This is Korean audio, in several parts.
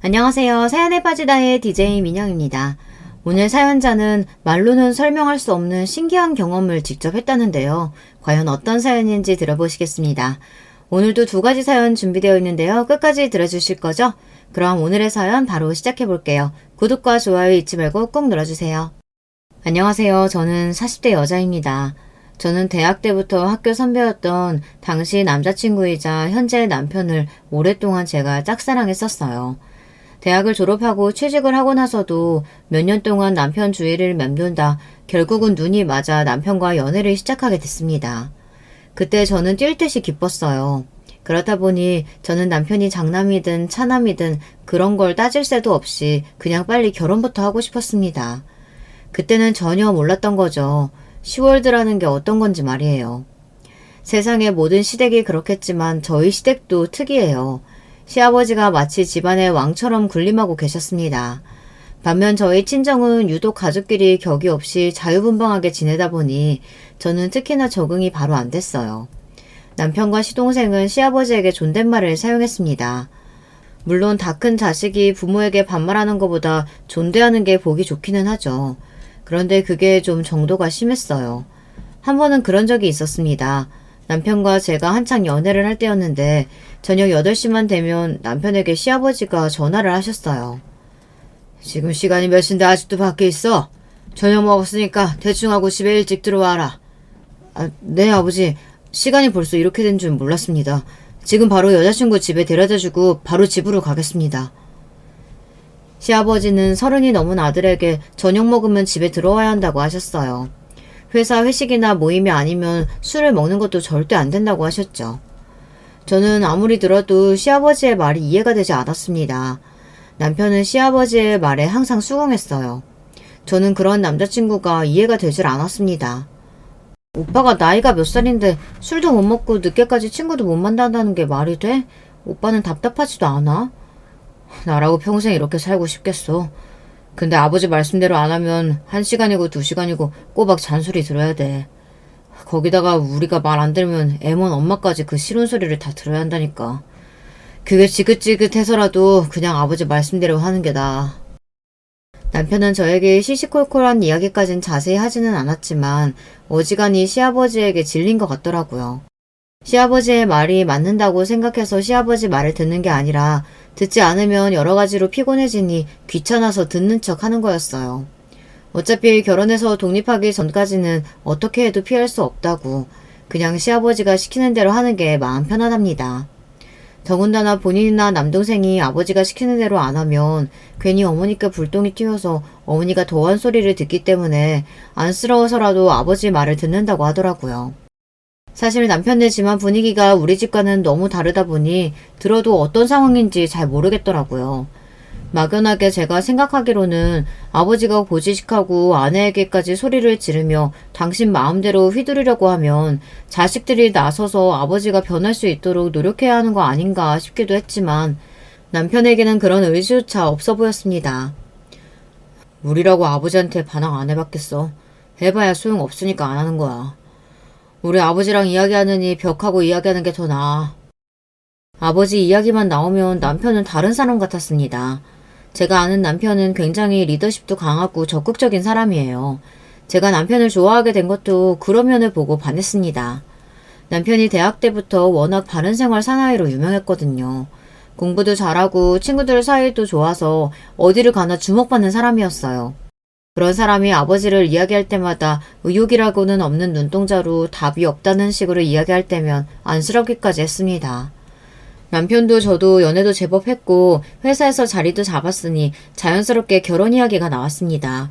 안녕하세요. 사연에 빠지다의 DJ 민영입니다. 오늘 사연자는 말로는 설명할 수 없는 신기한 경험을 직접 했다는데요. 과연 어떤 사연인지 들어보시겠습니다. 오늘도 두 가지 사연 준비되어 있는데요. 끝까지 들어주실 거죠? 그럼 오늘의 사연 바로 시작해 볼게요. 구독과 좋아요 잊지 말고 꼭 눌러주세요. 안녕하세요. 저는 40대 여자입니다. 저는 대학 때부터 학교 선배였던 당시 남자친구이자 현재 남편을 오랫동안 제가 짝사랑했었어요. 대학을 졸업하고 취직을 하고 나서도 몇 년 동안 남편 주위를 맴돌다 결국은 눈이 맞아 남편과 연애를 시작하게 됐습니다. 그때 저는 뛸 듯이 기뻤어요. 그렇다 보니 저는 남편이 장남이든 차남이든 그런 걸 따질 새도 없이 그냥 빨리 결혼부터 하고 싶었습니다. 그때는 전혀 몰랐던 거죠. 10월드라는 게 어떤 건지 말이에요. 세상의 모든 시댁이 그렇겠지만 저희 시댁도 특이해요. 시아버지가 마치 집안의 왕처럼 군림하고 계셨습니다. 반면 저희 친정은 유독 가족끼리 격이 없이 자유분방하게 지내다 보니 저는 특히나 적응이 바로 안 됐어요. 남편과 시동생은 시아버지에게 존댓말을 사용했습니다. 물론 다 큰 자식이 부모에게 반말하는 것보다 존대하는 게 보기 좋기는 하죠. 그런데 그게 좀 정도가 심했어요. 한 번은 그런 적이 있었습니다. 남편과 제가 한창 연애를 할 때였는데 저녁 8시만 되면 남편에게 시아버지가 전화를 하셨어요. 지금 시간이 몇 시인데 아직도 밖에 있어? 저녁 먹었으니까 대충 하고 집에 일찍 들어와라. 네 아버지. 시간이 벌써 이렇게 된 줄 몰랐습니다. 지금 바로 여자친구 집에 데려다주고 바로 집으로 가겠습니다. 시아버지는 30이 넘은 아들에게 저녁 먹으면 집에 들어와야 한다고 하셨어요. 회사 회식이나 모임이 아니면 술을 먹는 것도 절대 안 된다고 하셨죠. 저는 아무리 들어도 시아버지의 말이 이해가 되지 않았습니다. 남편은 시아버지의 말에 항상 수긍했어요. 저는 그런 남자친구가 이해가 되질 않았습니다. 오빠가 나이가 몇 살인데 술도 못 먹고 늦게까지 친구도 못 만난다는 게 말이 돼? 오빠는 답답하지도 않아? 나라고 평생 이렇게 살고 싶겠어. 근데 아버지 말씀대로 안 하면 1시간이고 2시간이고 꼬박 잔소리 들어야 돼. 거기다가 우리가 말 안 들으면 애먼 엄마까지 그 싫은 소리를 다 들어야 한다니까. 그게 지긋지긋해서라도 그냥 아버지 말씀대로 하는 게 나아. 남편은 저에게 시시콜콜한 이야기까진 자세히 하지는 않았지만 어지간히 시아버지에게 질린 것 같더라고요. 시아버지의 말이 맞는다고 생각해서 시아버지 말을 듣는 게 아니라 듣지 않으면 여러 가지로 피곤해지니 귀찮아서 듣는 척 하는 거였어요. 어차피 결혼해서 독립하기 전까지는 어떻게 해도 피할 수 없다고 그냥 시아버지가 시키는 대로 하는 게 마음 편하답니다. 더군다나 본인이나 남동생이 아버지가 시키는 대로 안 하면 괜히 어머니께 불똥이 튀어서 어머니가 더한 소리를 듣기 때문에 안쓰러워서라도 아버지 말을 듣는다고 하더라고요. 사실 남편네 집안 분위기가 우리 집과는 너무 다르다 보니 들어도 어떤 상황인지 잘 모르겠더라고요. 막연하게 제가 생각하기로는 아버지가 고지식하고 아내에게까지 소리를 지르며 당신 마음대로 휘두르려고 하면 자식들이 나서서 아버지가 변할 수 있도록 노력해야 하는 거 아닌가 싶기도 했지만 남편에게는 그런 의지조차 없어 보였습니다. 우리라고 아버지한테 반항 안 해봤겠어. 해봐야 소용없으니까 안 하는 거야. 우리 아버지랑 이야기하느니 벽하고 이야기하는 게 더 나아. 아버지 이야기만 나오면 남편은 다른 사람 같았습니다. 제가 아는 남편은 굉장히 리더십도 강하고 적극적인 사람이에요. 제가 남편을 좋아하게 된 것도 그런 면을 보고 반했습니다. 남편이 대학 때부터 워낙 바른생활 사나이로 유명했거든요. 공부도 잘하고 친구들 사이도 좋아서 어디를 가나 주목받는 사람이었어요. 그런 사람이 아버지를 이야기할 때마다 의욕이라고는 없는 눈동자로 답이 없다는 식으로 이야기할 때면 안쓰럽기까지 했습니다. 남편도 저도 연애도 제법 했고 회사에서 자리도 잡았으니 자연스럽게 결혼 이야기가 나왔습니다.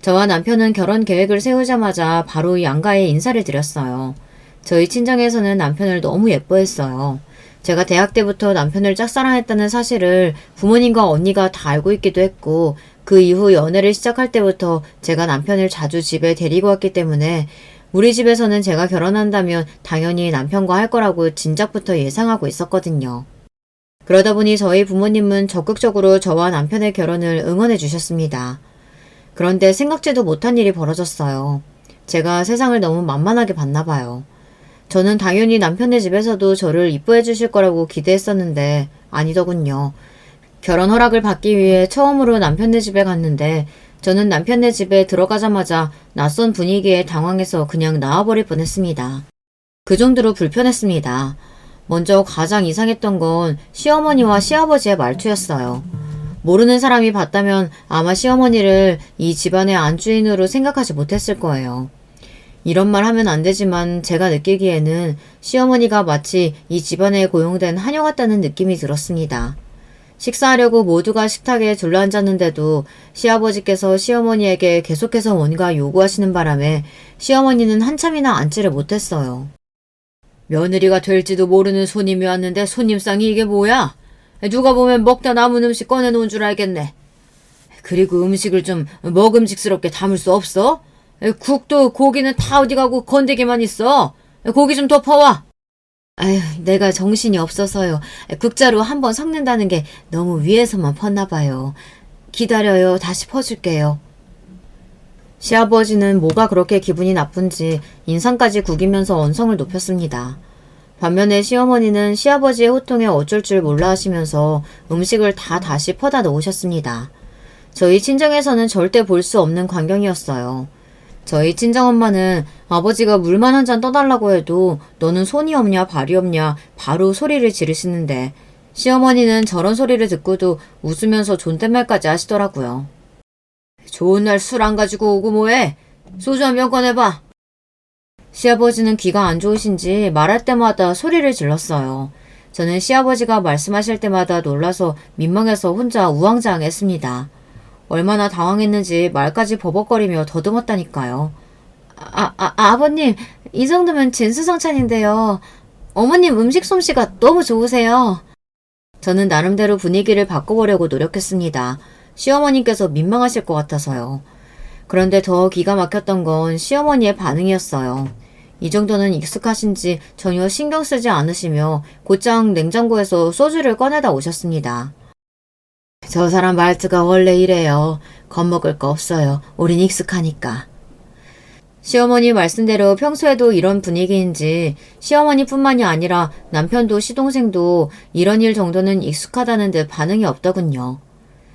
저와 남편은 결혼 계획을 세우자마자 바로 양가에 인사를 드렸어요. 저희 친정에서는 남편을 너무 예뻐했어요. 제가 대학 때부터 남편을 짝사랑했다는 사실을 부모님과 언니가 다 알고 있기도 했고 그 이후 연애를 시작할 때부터 제가 남편을 자주 집에 데리고 왔기 때문에 우리 집에서는 제가 결혼한다면 당연히 남편과 할 거라고 진작부터 예상하고 있었거든요. 그러다 보니 저희 부모님은 적극적으로 저와 남편의 결혼을 응원해 주셨습니다. 그런데 생각지도 못한 일이 벌어졌어요. 제가 세상을 너무 만만하게 봤나 봐요. 저는 당연히 남편네 집에서도 저를 이뻐해 주실 거라고 기대했었는데 아니더군요. 결혼 허락을 받기 위해 처음으로 남편네 집에 갔는데 저는 남편네 집에 들어가자마자 낯선 분위기에 당황해서 그냥 나와버릴 뻔했습니다. 그 정도로 불편했습니다. 먼저 가장 이상했던 건 시어머니와 시아버지의 말투였어요. 모르는 사람이 봤다면 아마 시어머니를 이 집안의 안주인으로 생각하지 못했을 거예요. 이런 말 하면 안 되지만 제가 느끼기에는 시어머니가 마치 이 집안에 고용된 하녀 같다는 느낌이 들었습니다. 식사하려고 모두가 식탁에 둘러앉았는데도 시아버지께서 시어머니에게 계속해서 뭔가 요구하시는 바람에 시어머니는 한참이나 앉지를 못했어요. 며느리가 될지도 모르는 손님이 왔는데 손님상이 이게 뭐야? 누가 보면 먹다 남은 음식 꺼내놓은 줄 알겠네. 그리고 음식을 좀 먹음직스럽게 담을 수 없어? 국도 고기는 다 어디 가고 건더기만 있어. 고기 좀 더 퍼와. 아휴, 내가 정신이 없어서요. 국자로 한번 섞는다는 게 너무 위에서만 펐나 봐요. 기다려요. 다시 퍼줄게요. 시아버지는 뭐가 그렇게 기분이 나쁜지 인상까지 구기면서 언성을 높였습니다. 반면에 시어머니는 시아버지의 호통에 어쩔 줄 몰라 하시면서 음식을 다 다시 퍼다 놓으셨습니다. 저희 친정에서는 절대 볼 수 없는 광경이었어요. 저희 친정엄마는 아버지가 물만 한 잔 떠달라고 해도 너는 손이 없냐 발이 없냐 바로 소리를 지르시는데 시어머니는 저런 소리를 듣고도 웃으면서 존댓말까지 하시더라고요. 좋은 날 술 안 가지고 오고 뭐해? 소주 한 병 꺼내봐. 시아버지는 귀가 안 좋으신지 말할 때마다 소리를 질렀어요. 저는 시아버지가 말씀하실 때마다 놀라서 민망해서 혼자 우왕좌왕했습니다. 얼마나 당황했는지 말까지 버벅거리며 더듬었다니까요. 아버님, 이 정도면 진수성찬인데요. 어머님 음식 솜씨가 너무 좋으세요. 저는 나름대로 분위기를 바꿔보려고 노력했습니다. 시어머님께서 민망하실 것 같아서요. 그런데 더 기가 막혔던 건 시어머니의 반응이었어요. 이 정도는 익숙하신지 전혀 신경 쓰지 않으시며 곧장 냉장고에서 소주를 꺼내다 오셨습니다. 저 사람 말투가 원래 이래요. 겁먹을 거 없어요. 우린 익숙하니까. 시어머니 말씀대로 평소에도 이런 분위기인지 시어머니뿐만이 아니라 남편도 시동생도 이런 일 정도는 익숙하다는 듯 반응이 없더군요.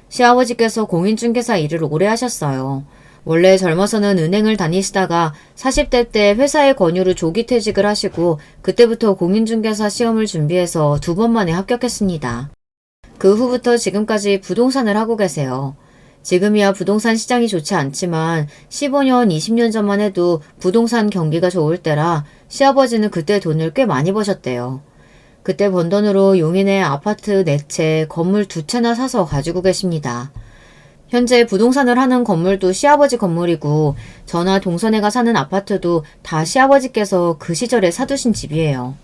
시아버지께서 공인중개사 일을 오래 하셨어요. 원래 젊어서는 은행을 다니시다가 40대 때 회사의 권유로 조기 퇴직을 하시고 그때부터 공인중개사 시험을 준비해서 2번 만에 합격했습니다. 그 후부터 지금까지 부동산을 하고 계세요. 지금이야 부동산 시장이 좋지 않지만 15년, 20년 전만 해도 부동산 경기가 좋을 때라 시아버지는 그때 돈을 꽤 많이 버셨대요. 그때 번 돈으로 용인에 아파트 4채, 건물 2채나 사서 가지고 계십니다. 현재 부동산을 하는 건물도 시아버지 건물이고 저나 동선애가 사는 아파트도 다 시아버지께서 그 시절에 사두신 집이에요.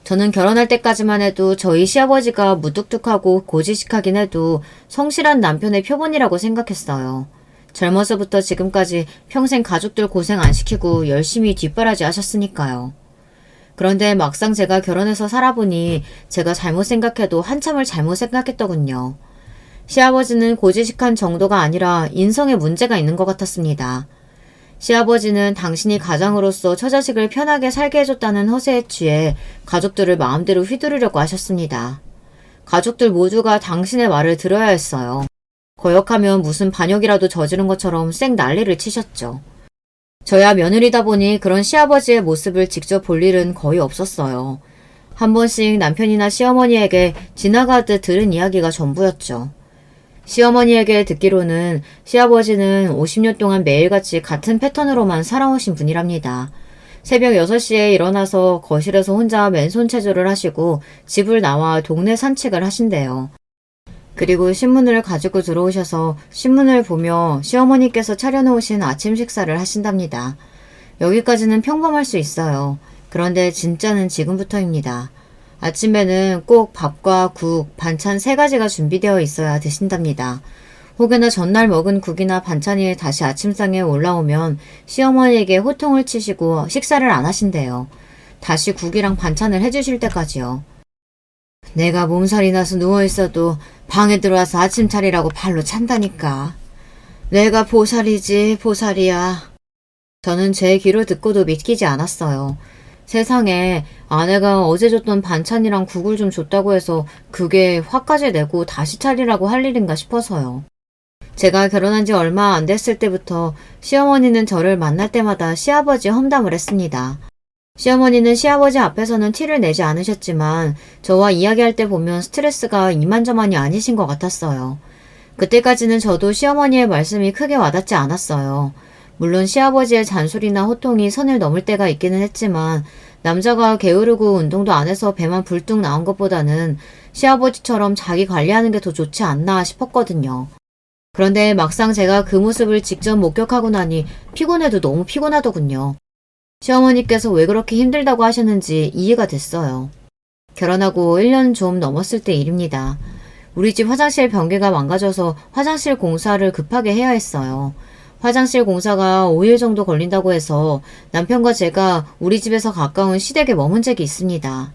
저는 결혼할 때까지만 해도 저희 시아버지가 무뚝뚝하고 고지식하긴 해도 성실한 남편의 표본이라고 생각했어요. 젊어서부터 지금까지 평생 가족들 고생 안 시키고 열심히 뒷바라지 하셨으니까요. 그런데 막상 제가 결혼해서 살아보니 제가 잘못 생각해도 한참을 잘못 생각했더군요. 시아버지는 고지식한 정도가 아니라 인성에 문제가 있는 것 같았습니다. 시아버지는 당신이 가장으로서 처자식을 편하게 살게 해줬다는 허세에 취해 가족들을 마음대로 휘두르려고 하셨습니다. 가족들 모두가 당신의 말을 들어야 했어요. 거역하면 무슨 반역이라도 저지른 것처럼 쌩 난리를 치셨죠. 저야 며느리다 보니 그런 시아버지의 모습을 직접 볼 일은 거의 없었어요. 한 번씩 남편이나 시어머니에게 지나가듯 들은 이야기가 전부였죠. 시어머니에게 듣기로는 시아버지는 50년 동안 매일같이 같은 패턴으로만 살아오신 분이랍니다. 새벽 6시에 일어나서 거실에서 혼자 맨손 체조를 하시고 집을 나와 동네 산책을 하신대요. 그리고 신문을 가지고 들어오셔서 신문을 보며 시어머니께서 차려놓으신 아침 식사를 하신답니다. 여기까지는 평범할 수 있어요. 그런데 진짜는 지금부터입니다. 아침에는 꼭 밥과 국, 반찬 3가지가 준비되어 있어야 드신답니다. 혹여나 전날 먹은 국이나 반찬이 다시 아침상에 올라오면 시어머니에게 호통을 치시고 식사를 안 하신대요. 다시 국이랑 반찬을 해주실 때까지요. 내가 몸살이 나서 누워있어도 방에 들어와서 아침 차리라고 발로 찬다니까. 내가 보살이지 보살이야. 저는 제 귀로 듣고도 믿기지 않았어요. 세상에 아내가 어제 줬던 반찬이랑 국을 좀 줬다고 해서 그게 화까지 내고 다시 차리라고 할 일인가 싶어서요. 제가 결혼한 지 얼마 안 됐을 때부터 시어머니는 저를 만날 때마다 시아버지 험담을 했습니다. 시어머니는 시아버지 앞에서는 티를 내지 않으셨지만 저와 이야기할 때 보면 스트레스가 이만저만이 아니신 것 같았어요. 그때까지는 저도 시어머니의 말씀이 크게 와닿지 않았어요. 물론 시아버지의 잔소리나 호통이 선을 넘을 때가 있기는 했지만 남자가 게으르고 운동도 안 해서 배만 불뚝 나온 것보다는 시아버지처럼 자기 관리하는 게 더 좋지 않나 싶었거든요. 그런데 막상 제가 그 모습을 직접 목격하고 나니 피곤해도 너무 피곤하더군요. 시어머니께서 왜 그렇게 힘들다고 하셨는지 이해가 됐어요. 결혼하고 1년 좀 넘었을 때 일입니다. 우리 집 화장실 변기가 망가져서 화장실 공사를 급하게 해야 했어요. 화장실 공사가 5일 정도 걸린다고 해서 남편과 제가 우리 집에서 가까운 시댁에 머문 적이 있습니다.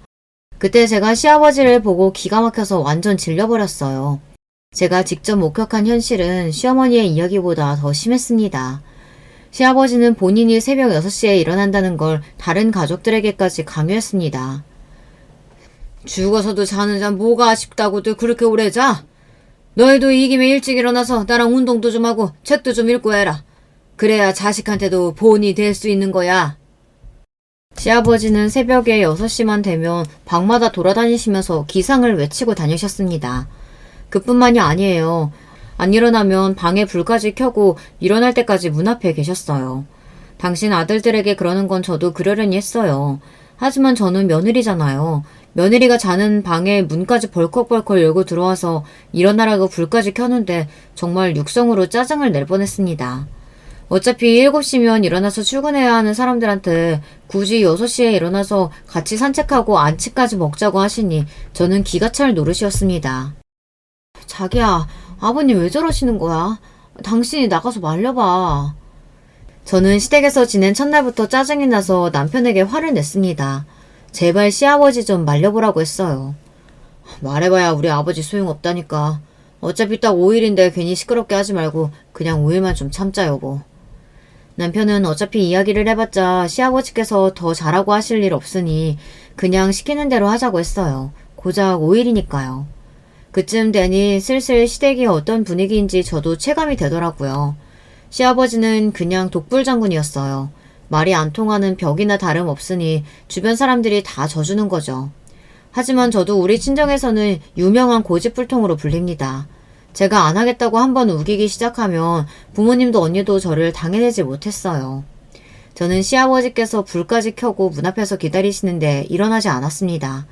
그때 제가 시아버지를 보고 기가 막혀서 완전 질려버렸어요. 제가 직접 목격한 현실은 시어머니의 이야기보다 더 심했습니다. 시아버지는 본인이 새벽 6시에 일어난다는 걸 다른 가족들에게까지 강요했습니다. 죽어서도 자는 잠 뭐가 아쉽다고들 그렇게 오래 자? 너희도 이 김에 일찍 일어나서 나랑 운동도 좀 하고 책도 좀 읽고 해라. 그래야 자식한테도 본이 될 수 있는 거야. 시아버지는 새벽에 6시만 되면 방마다 돌아다니시면서 기상을 외치고 다니셨습니다. 그뿐만이 아니에요. 안 일어나면 방에 불까지 켜고 일어날 때까지 문 앞에 계셨어요. 당신 아들들에게 그러는 건 저도 그러려니 했어요. 하지만 저는 며느리잖아요. 며느리가 자는 방에 문까지 벌컥벌컥 열고 들어와서 일어나라고 불까지 켜는데 정말 육성으로 짜증을 낼 뻔했습니다. 어차피 7시면 일어나서 출근해야 하는 사람들한테 굳이 6시에 일어나서 같이 산책하고 안치까지 먹자고 하시니 저는 기가 찰 노릇이었습니다. 자기야, 아버님 왜 저러시는 거야? 당신이 나가서 말려봐. 저는 시댁에서 지낸 첫날부터 짜증이 나서 남편에게 화를 냈습니다. 제발 시아버지 좀 말려보라고 했어요. 말해봐야 우리 아버지 소용없다니까. 어차피 딱 5일인데 괜히 시끄럽게 하지 말고 그냥 5일만 좀 참자 여보. 남편은 어차피 이야기를 해봤자 시아버지께서 더 잘하고 하실 일 없으니 그냥 시키는 대로 하자고 했어요. 고작 5일이니까요. 그쯤 되니 슬슬 시댁이 어떤 분위기인지 저도 체감이 되더라고요. 시아버지는 그냥 독불장군이었어요. 말이 안 통하는 벽이나 다름없으니 주변 사람들이 다 져주는 거죠. 하지만 저도 우리 친정에서는 유명한 고집불통으로 불립니다. 제가 안 하겠다고 한번 우기기 시작하면 부모님도 언니도 저를 당해내지 못했어요. 저는 시아버지께서 불까지 켜고 문 앞에서 기다리시는데 일어나지 않았습니다.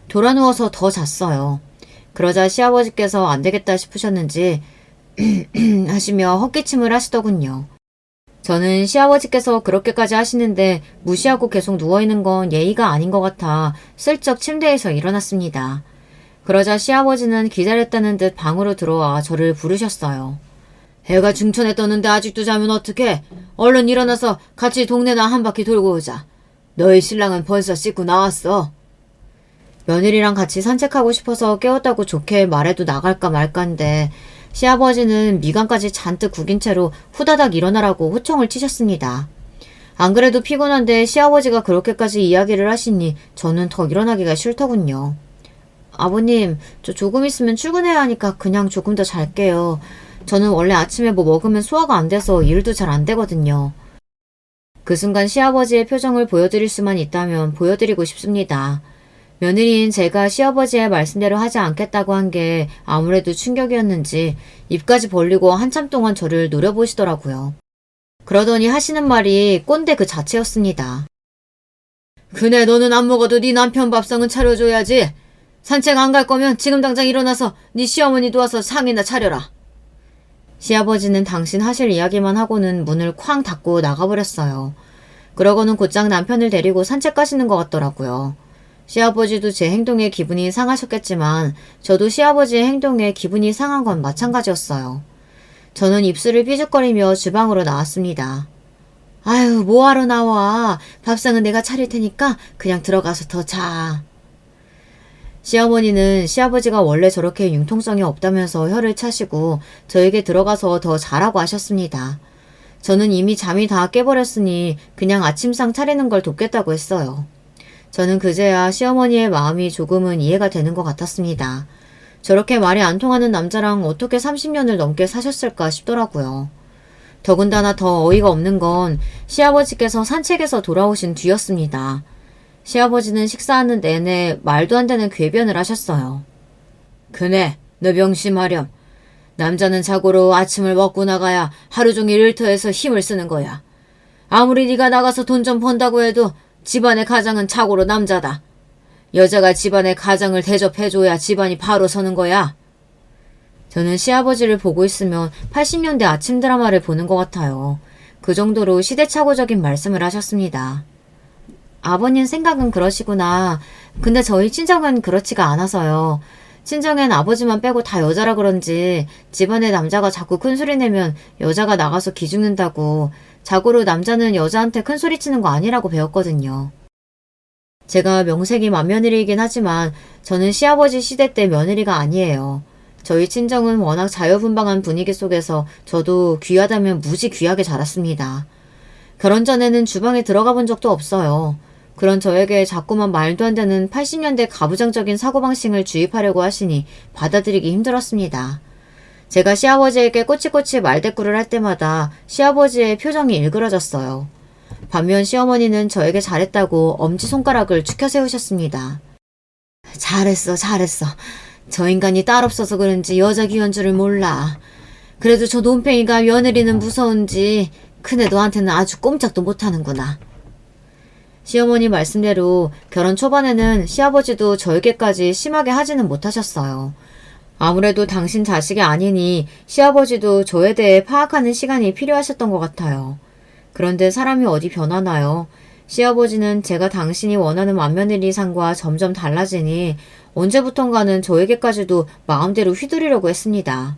돌아누워서 더 잤어요. 그러자 시아버지께서 안 되겠다 싶으셨는지 하시며 헛기침을 하시더군요. 저는 시아버지께서 그렇게까지 하시는데 무시하고 계속 누워있는 건 예의가 아닌 것 같아 슬쩍 침대에서 일어났습니다. 그러자 시아버지는 기다렸다는 듯 방으로 들어와 저를 부르셨어요. 해가 중천에 떴는데 아직도 자면 어떡해? 얼른 일어나서 같이 동네나 한 바퀴 돌고 오자. 너희 신랑은 벌써 씻고 나왔어. 며느리랑 같이 산책하고 싶어서 깨웠다고 좋게 말해도 나갈까 말까인데 시아버지는 미간까지 잔뜩 구긴 채로 후다닥 일어나라고 호청을 치셨습니다. 안 그래도 피곤한데 시아버지가 그렇게까지 이야기를 하시니 저는 더 일어나기가 싫더군요. 아버님, 저 조금 있으면 출근해야 하니까 그냥 조금 더 잘게요. 저는 원래 아침에 뭐 먹으면 소화가 안 돼서 일도 잘 안 되거든요. 그 순간 시아버지의 표정을 보여드릴 수만 있다면 보여드리고 싶습니다. 며느리인 제가 시아버지의 말씀대로 하지 않겠다고 한 게 아무래도 충격이었는지 입까지 벌리고 한참 동안 저를 노려보시더라고요. 그러더니 하시는 말이 꼰대 그 자체였습니다. 그네 너는 안 먹어도 네 남편 밥상은 차려줘야지. 산책 안 갈 거면 지금 당장 일어나서 네 시어머니 도와서 상이나 차려라. 시아버지는 당신 하실 이야기만 하고는 문을 쾅 닫고 나가버렸어요. 그러고는 곧장 남편을 데리고 산책 가시는 것 같더라고요. 시아버지도 제 행동에 기분이 상하셨겠지만 저도 시아버지의 행동에 기분이 상한 건 마찬가지였어요. 저는 입술을 삐죽거리며 주방으로 나왔습니다. 아유, 뭐하러 나와. 밥상은 내가 차릴 테니까 그냥 들어가서 더 자. 시어머니는 시아버지가 원래 저렇게 융통성이 없다면서 혀를 차시고 저에게 들어가서 더 자라고 하셨습니다. 저는 이미 잠이 다 깨버렸으니 그냥 아침상 차리는 걸 돕겠다고 했어요. 저는 그제야 시어머니의 마음이 조금은 이해가 되는 것 같았습니다. 저렇게 말이 안 통하는 남자랑 어떻게 30년을 넘게 사셨을까 싶더라고요. 더군다나 더 어이가 없는 건 시아버지께서 산책에서 돌아오신 뒤였습니다. 시아버지는 식사하는 내내 말도 안 되는 궤변을 하셨어요. 그네, 너 명심하렴. 남자는 자고로 아침을 먹고 나가야 하루 종일 일터에서 힘을 쓰는 거야. 아무리 네가 나가서 돈 좀 번다고 해도 집안의 가장은 자고로 남자다. 여자가 집안의 가장을 대접해줘야 집안이 바로 서는 거야. 저는 시아버지를 보고 있으면 80년대 아침 드라마를 보는 것 같아요. 그 정도로 시대착오적인 말씀을 하셨습니다. 아버님 생각은 그러시구나. 근데 저희 친정은 그렇지가 않아서요. 친정엔 아버지만 빼고 다 여자라 그런지 집안에 남자가 자꾸 큰소리 내면 여자가 나가서 기죽는다고, 자고로 남자는 여자한테 큰소리 치는 거 아니라고 배웠거든요. 제가 명색이 맏며느리이긴 하지만 저는 시아버지 시대 때 며느리가 아니에요. 저희 친정은 워낙 자유분방한 분위기 속에서 저도 귀하다면 무지 귀하게 자랐습니다. 결혼 전에는 주방에 들어가 본 적도 없어요. 그런 저에게 자꾸만 말도 안 되는 80년대 가부장적인 사고방식을 주입하려고 하시니 받아들이기 힘들었습니다. 제가 시아버지에게 꼬치꼬치 말대꾸를 할 때마다 시아버지의 표정이 일그러졌어요. 반면 시어머니는 저에게 잘했다고 엄지손가락을 축혀 세우셨습니다. 잘했어, 잘했어. 저 인간이 딸 없어서 그런지 여자 귀한 줄을 몰라. 그래도 저 논팽이가 며느리는 무서운지 큰애 너한테는 아주 꼼짝도 못하는구나. 시어머니 말씀대로 결혼 초반에는 시아버지도 저에게까지 심하게 하지는 못하셨어요. 아무래도 당신 자식이 아니니 시아버지도 저에 대해 파악하는 시간이 필요하셨던 것 같아요. 그런데 사람이 어디 변하나요? 시아버지는 제가 당신이 원하는 맏며느리상과 점점 달라지니 언제부턴가는 저에게까지도 마음대로 휘두르려고 했습니다.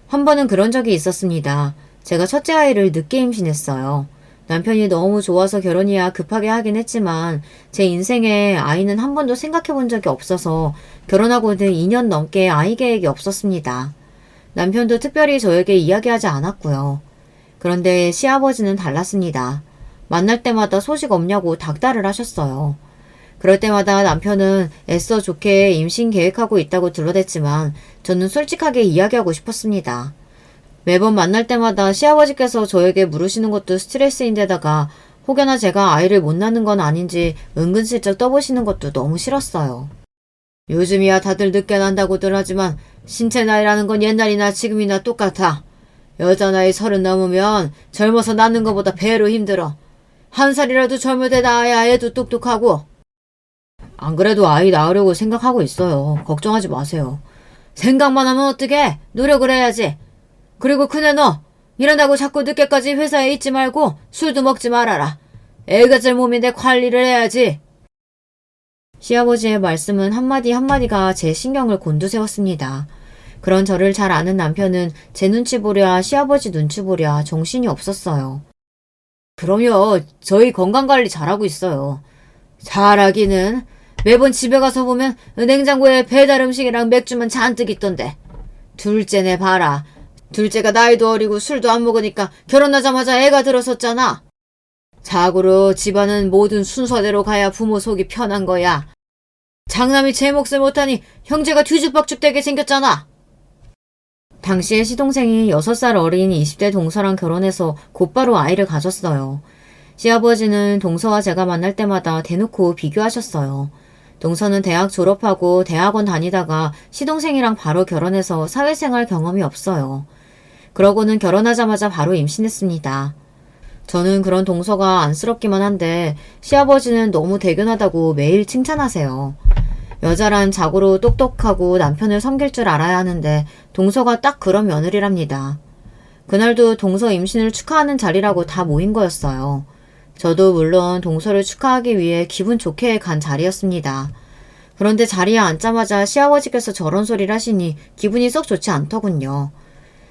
한 번은 그런 적이 있었습니다. 제가 첫째 아이를 늦게 임신했어요. 남편이 너무 좋아서 결혼이야 급하게 하긴 했지만 제 인생에 아이는 한 번도 생각해 본 적이 없어서 결혼하고는 2년 넘게 아이 계획이 없었습니다. 남편도 특별히 저에게 이야기하지 않았고요. 그런데 시아버지는 달랐습니다. 만날 때마다 소식 없냐고 닥달을 하셨어요. 그럴 때마다 남편은 애써 좋게 임신 계획하고 있다고 둘러댔지만 저는 솔직하게 이야기하고 싶었습니다. 매번 만날 때마다 시아버지께서 저에게 물으시는 것도 스트레스인데다가 혹여나 제가 아이를 못 낳는 건 아닌지 은근슬쩍 떠보시는 것도 너무 싫었어요. 요즘이야 다들 늦게 난다고들 하지만 신체 나이라는 건 옛날이나 지금이나 똑같아. 여자 나이 30 넘으면 젊어서 낳는 것보다 배로 힘들어. 한 살이라도 젊을 때 낳아야 애도 똑똑하고. 안 그래도 아이 낳으려고 생각하고 있어요. 걱정하지 마세요. 생각만 하면 어떡해? 노력을 해야지. 그리고 큰애 너 일한다고 자꾸 늦게까지 회사에 있지 말고 술도 먹지 말아라. 애가 질 몸인데 관리를 해야지. 시아버지의 말씀은 한마디 한마디가 제 신경을 곤두세웠습니다. 그런 저를 잘 아는 남편은 제 눈치 보랴 시아버지 눈치 보랴 정신이 없었어요. 그럼요. 저희 건강관리 잘하고 있어요. 잘하기는 매번 집에 가서 보면 냉장고에 배달 음식이랑 맥주만 잔뜩 있던데. 둘째네 봐라. 둘째가 나이도 어리고 술도 안 먹으니까 결혼하자마자 애가 들어섰잖아. 자고로 집안은 모든 순서대로 가야 부모 속이 편한 거야. 장남이 제 몫을 못하니 형제가 뒤죽박죽되게 생겼잖아. 당시에 시동생이 6살 어린 20대 동서랑 결혼해서 곧바로 아이를 가졌어요. 시아버지는 동서와 제가 만날 때마다 대놓고 비교하셨어요. 동서는 대학 졸업하고 대학원 다니다가 시동생이랑 바로 결혼해서 사회생활 경험이 없어요. 그러고는 결혼하자마자 바로 임신했습니다. 저는 그런 동서가 안쓰럽기만 한데 시아버지는 너무 대견하다고 매일 칭찬하세요. 여자란 자고로 똑똑하고 남편을 섬길 줄 알아야 하는데 동서가 딱 그런 며느리랍니다. 그날도 동서 임신을 축하하는 자리라고 다 모인 거였어요. 저도 물론 동서를 축하하기 위해 기분 좋게 간 자리였습니다. 그런데 자리에 앉자마자 시아버지께서 저런 소리를 하시니 기분이 썩 좋지 않더군요.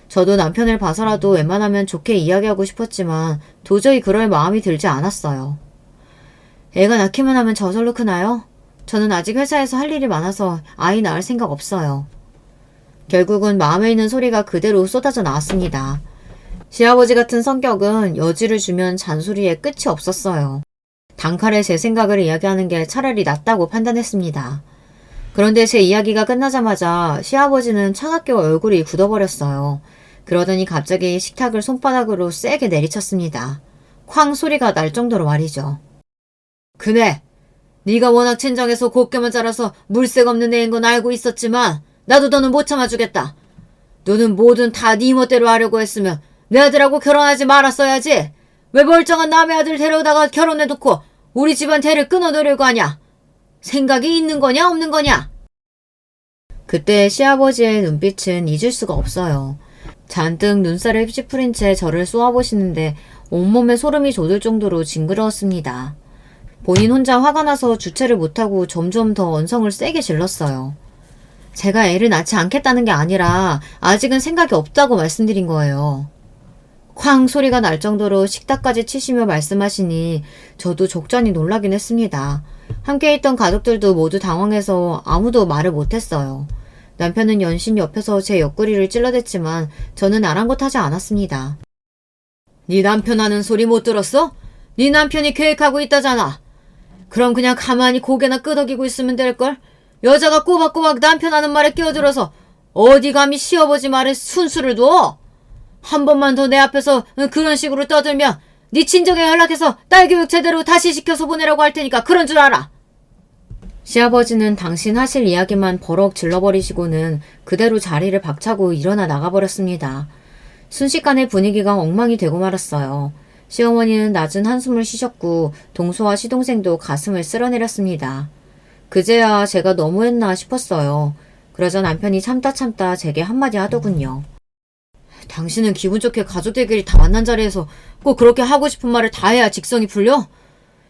저도 남편을 봐서라도 웬만하면 좋게 이야기하고 싶었지만 도저히 그럴 마음이 들지 않았어요. 애가 낳기만 하면 저절로 크나요? 저는 아직 회사에서 할 일이 많아서 아이 낳을 생각 없어요. 결국은 마음에 있는 소리가 그대로 쏟아져 나왔습니다. 시아버지 같은 성격은 여지를 주면 잔소리에 끝이 없었어요. 단칼에 제 생각을 이야기하는 게 차라리 낫다고 판단했습니다. 그런데 제 이야기가 끝나자마자 시아버지는 차갑게 얼굴이 굳어버렸어요. 그러더니 갑자기 식탁을 손바닥으로 세게 내리쳤습니다. 쾅 소리가 날 정도로 말이죠. 그네, 네가 워낙 친정에서 곱게만 자라서 물색 없는 애인 건 알고 있었지만 나도 너는 못 참아주겠다. 너는 뭐든 다 네 멋대로 하려고 했으면 내 아들하고 결혼하지 말았어야지. 왜 멀쩡한 남의 아들 데려다가 결혼해놓고 우리 집안 대를 끊어놓으려고 하냐. 생각이 있는 거냐 없는 거냐. 그때 시아버지의 눈빛은 잊을 수가 없어요. 잔뜩 눈살을 찌푸린 채 저를 쏘아보시는데 온몸에 소름이 돋을 정도로 징그러웠습니다. 본인 혼자 화가 나서 주체를 못하고 점점 더 언성을 세게 질렀어요. 제가 애를 낳지 않겠다는 게 아니라 아직은 생각이 없다고 말씀드린 거예요. 쾅 소리가 날 정도로 식탁까지 치시며 말씀하시니 저도 적잖이 놀라긴 했습니다. 함께 있던 가족들도 모두 당황해서 아무도 말을 못했어요. 남편은 연신 옆에서 제 옆구리를 찔러댔지만 저는 아랑곳하지 않았습니다. 네 남편 하는 소리 못 들었어? 네 남편이 계획하고 있다잖아. 그럼 그냥 가만히 고개나 끄덕이고 있으면 될걸? 여자가 꼬박꼬박 남편 하는 말에 끼어들어서 어디 감히 시어버지 말에 순수를 둬? 한 번만 더 내 앞에서 그런 식으로 떠들면 네 친정에 연락해서 딸 교육 제대로 다시 시켜서 보내라고 할 테니까 그런 줄 알아. 시아버지는 당신 하실 이야기만 버럭 질러버리시고는 그대로 자리를 박차고 일어나 나가버렸습니다. 순식간에 분위기가 엉망이 되고 말았어요. 시어머니는 낮은 한숨을 쉬셨고 동서와 시동생도 가슴을 쓸어내렸습니다. 그제야 제가 너무했나 싶었어요. 그러자 남편이 참다 제게 한마디 하더군요. 당신은 기분 좋게 가족들끼리 다 만난 자리에서 꼭 그렇게 하고 싶은 말을 다 해야 직성이 풀려?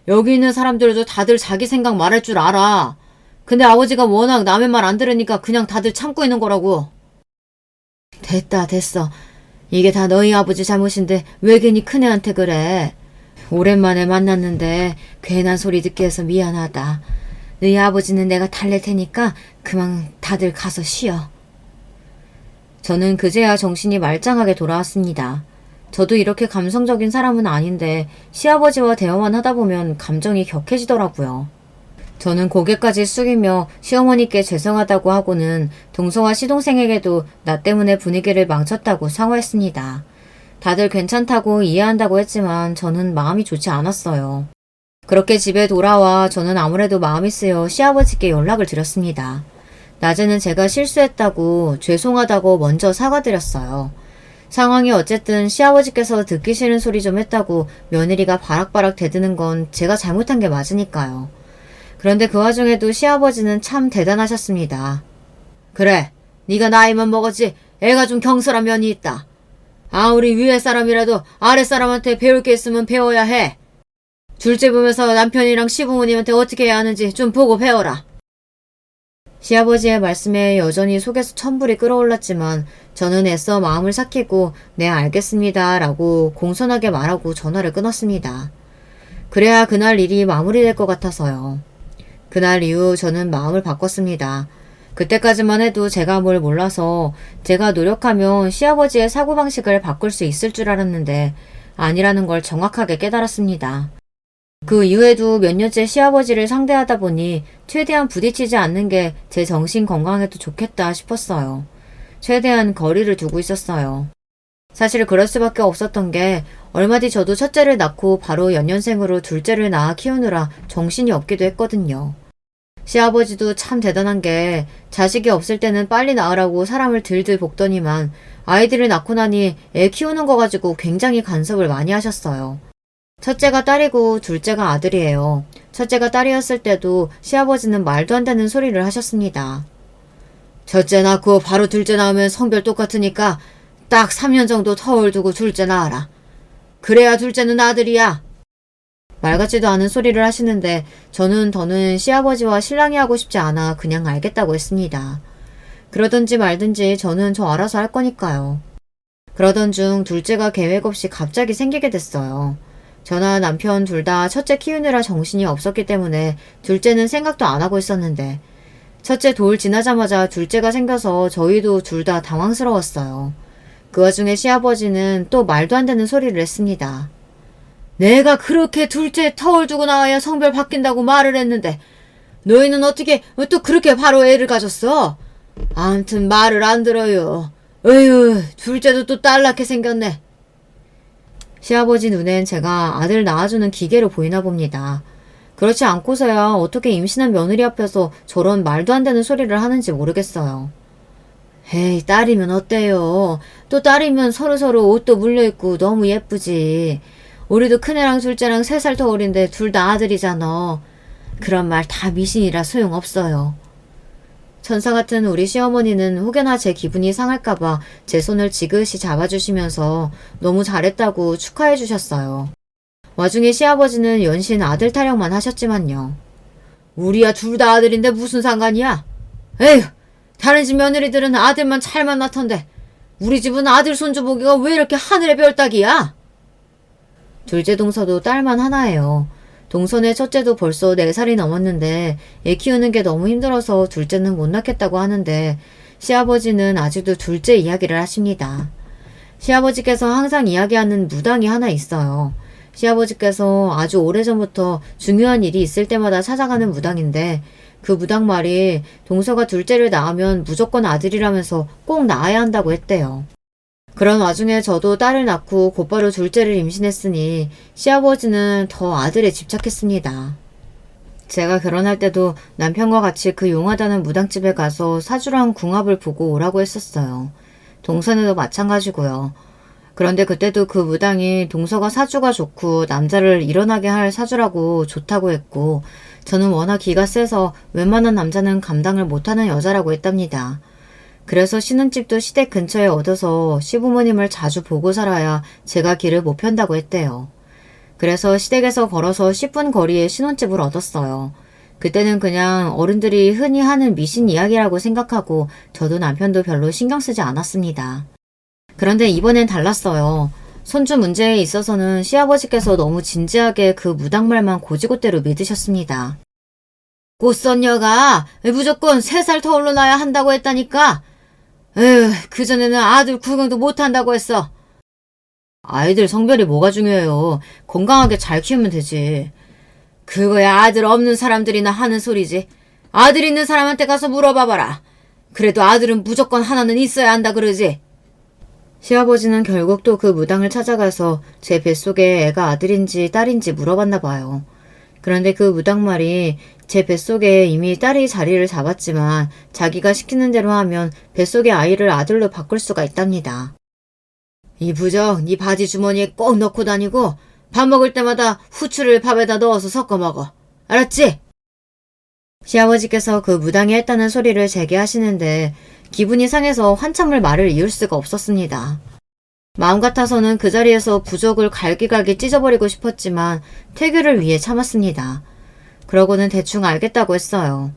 여기 있는 사람들도 다들 자기 생각 말할 줄 알아. 근데 아버지가 워낙 남의 말 안 들으니까 그냥 다들 참고 있는 거라고. 됐어. 이게 다 너희 아버지 잘못인데 왜 괜히 큰애한테 그래. 오랜만에 만났는데 괜한 소리 듣게 해서 미안하다. 너희 아버지는 내가 달랠 테니까 그만 다들 가서 쉬어. 저는 그제야 정신이 말짱하게 돌아왔습니다. 저도 이렇게 감성적인 사람은 아닌데 시아버지와 대화만 하다 보면 감정이 격해지더라고요. 저는 고개까지 숙이며 시어머니께 죄송하다고 하고는 동서와 시동생에게도 나 때문에 분위기를 망쳤다고 사과했습니다. 다들 괜찮다고 이해한다고 했지만 저는 마음이 좋지 않았어요. 그렇게 집에 돌아와 저는 아무래도 마음이 쓰여 시아버지께 연락을 드렸습니다. 낮에는 제가 실수했다고 죄송하다고 먼저 사과드렸어요. 상황이 어쨌든 시아버지께서 듣기 싫은 소리 좀 했다고 며느리가 바락바락 대드는 건 제가 잘못한 게 맞으니까요. 그런데 그 와중에도 시아버지는 참 대단하셨습니다. 그래, 네가 나이만 먹었지 애가 좀 경솔한 면이 있다. 아무리 위에 사람이라도 아래 사람한테 배울 게 있으면 배워야 해. 둘째 보면서 남편이랑 시부모님한테 어떻게 해야 하는지 좀 보고 배워라. 시아버지의 말씀에 여전히 속에서 천불이 끓어올랐지만 저는 애써 마음을 삭히고 네 알겠습니다 라고 공손하게 말하고 전화를 끊었습니다. 그래야 그날 일이 마무리될 것 같아서요. 그날 이후 저는 마음을 바꿨습니다. 그때까지만 해도 제가 뭘 몰라서 제가 노력하면 시아버지의 사고방식을 바꿀 수 있을 줄 알았는데 아니라는 걸 정확하게 깨달았습니다. 그 이후에도 몇 년째 시아버지를 상대하다 보니 최대한 부딪히지 않는 게 제 정신 건강에도 좋겠다 싶었어요. 최대한 거리를 두고 있었어요. 사실 그럴 수밖에 없었던 게 얼마 뒤 저도 첫째를 낳고 바로 연년생으로 둘째를 낳아 키우느라 정신이 없기도 했거든요. 시아버지도 참 대단한 게 자식이 없을 때는 빨리 낳으라고 사람을 들들 볶더니만 아이들을 낳고 나니 애 키우는 거 가지고 굉장히 간섭을 많이 하셨어요. 첫째가 딸이고 둘째가 아들이에요. 첫째가 딸이었을 때도 시아버지는 말도 안 되는 소리를 하셨습니다. 첫째 낳고 바로 둘째 낳으면 성별 똑같으니까 딱 3년 정도 터울 두고 둘째 낳아라. 그래야 둘째는 아들이야. 말 같지도 않은 소리를 하시는데 저는 더는 시아버지와 실랑이 하고 싶지 않아 그냥 알겠다고 했습니다. 그러든지 말든지 저는 저 알아서 할 거니까요. 그러던 중 둘째가 계획 없이 갑자기 생기게 됐어요. 저나 남편 둘 다 첫째 키우느라 정신이 없었기 때문에 둘째는 생각도 안 하고 있었는데 첫째 돌 지나자마자 둘째가 생겨서 저희도 둘 다 당황스러웠어요. 그 와중에 시아버지는 또 말도 안 되는 소리를 했습니다. 내가 그렇게 둘째 터울 두고 나와야 성별 바뀐다고 말을 했는데 너희는 어떻게 또 그렇게 바로 애를 가졌어? 암튼 말을 안 들어요. 어휴, 둘째도 또 딸 낳게 생겼네. 시아버지 눈엔 제가 아들 낳아주는 기계로 보이나 봅니다. 그렇지 않고서야 어떻게 임신한 며느리 앞에서 저런 말도 안 되는 소리를 하는지 모르겠어요. 에이, 딸이면 어때요? 또 딸이면 서로서로 옷도 물려입고 너무 예쁘지. 우리도 큰애랑 둘째랑 3살 더 어린데 둘 다 아들이잖아. 그런 말 다 미신이라 소용없어요. 천사 같은 우리 시어머니는 혹여나 제 기분이 상할까봐 제 손을 지그시 잡아주시면서 너무 잘했다고 축하해 주셨어요. 와중에 시아버지는 연신 아들 타령만 하셨지만요. 우리야 둘 다 아들인데 무슨 상관이야? 에휴, 다른 집 며느리들은 아들만 잘 만났던데 우리 집은 아들 손주 보기가 왜 이렇게 하늘의 별 따기야? 둘째 동서도 딸만 하나예요. 동선의 첫째도 벌써 4살이 넘었는데 애 키우는 게 너무 힘들어서 둘째는 못 낳겠다고 하는데 시아버지는 아직도 둘째 이야기를 하십니다. 시아버지께서 항상 이야기하는 무당이 하나 있어요. 시아버지께서 아주 오래전부터 중요한 일이 있을 때마다 찾아가는 무당인데 그 무당 말이 동서가 둘째를 낳으면 무조건 아들이라면서 꼭 낳아야 한다고 했대요. 그런 와중에 저도 딸을 낳고 곧바로 둘째를 임신했으니 시아버지는 더 아들에 집착했습니다. 제가 결혼할 때도 남편과 같이 그 용하다는 무당집에 가서 사주랑 궁합을 보고 오라고 했었어요. 동서는 마찬가지고요. 그런데 그때도 그 무당이 동서가 사주가 좋고 남자를 일어나게 할 사주라고 좋다고 했고 저는 워낙 기가 세서 웬만한 남자는 감당을 못하는 여자라고 했답니다. 그래서 신혼집도 시댁 근처에 얻어서 시부모님을 자주 보고 살아야 제가 길을 못 편다고 했대요. 그래서 시댁에서 걸어서 10분 거리에 신혼집을 얻었어요. 그때는 그냥 어른들이 흔히 하는 미신 이야기라고 생각하고 저도 남편도 별로 신경 쓰지 않았습니다. 그런데 이번엔 달랐어요. 손주 문제에 있어서는 시아버지께서 너무 진지하게 그 무당말만 고지고대로 믿으셨습니다. 꽃선녀가 무조건 3살 터울로 낳아야 한다고 했다니까. 그전에는 아들 구경도 못한다고 했어. 아이들 성별이 뭐가 중요해요. 건강하게 잘 키우면 되지. 그거야 아들 없는 사람들이나 하는 소리지. 아들 있는 사람한테 가서 물어봐봐라. 그래도 아들은 무조건 하나는 있어야 한다 그러지. 시아버지는 결국 또 그 무당을 찾아가서 제 뱃속에 애가 아들인지 딸인지 물어봤나 봐요. 그런데 그 무당말이 제 뱃속에 이미 딸이 자리를 잡았지만 자기가 시키는 대로 하면 뱃속의 아이를 아들로 바꿀 수가 있답니다. 이 부적 네 바지 주머니에 꼭 넣고 다니고 밥 먹을 때마다 후추를 밥에다 넣어서 섞어 먹어. 알았지? 시아버지께서 그 무당이 했다는 소리를 제게 하시는데 기분이 상해서 한참을 말을 이을 수가 없었습니다. 마음 같아서는 그 자리에서 부적을 갈기갈기 찢어버리고 싶었지만 태교를 위해 참았습니다. 그러고는 대충 알겠다고 했어요.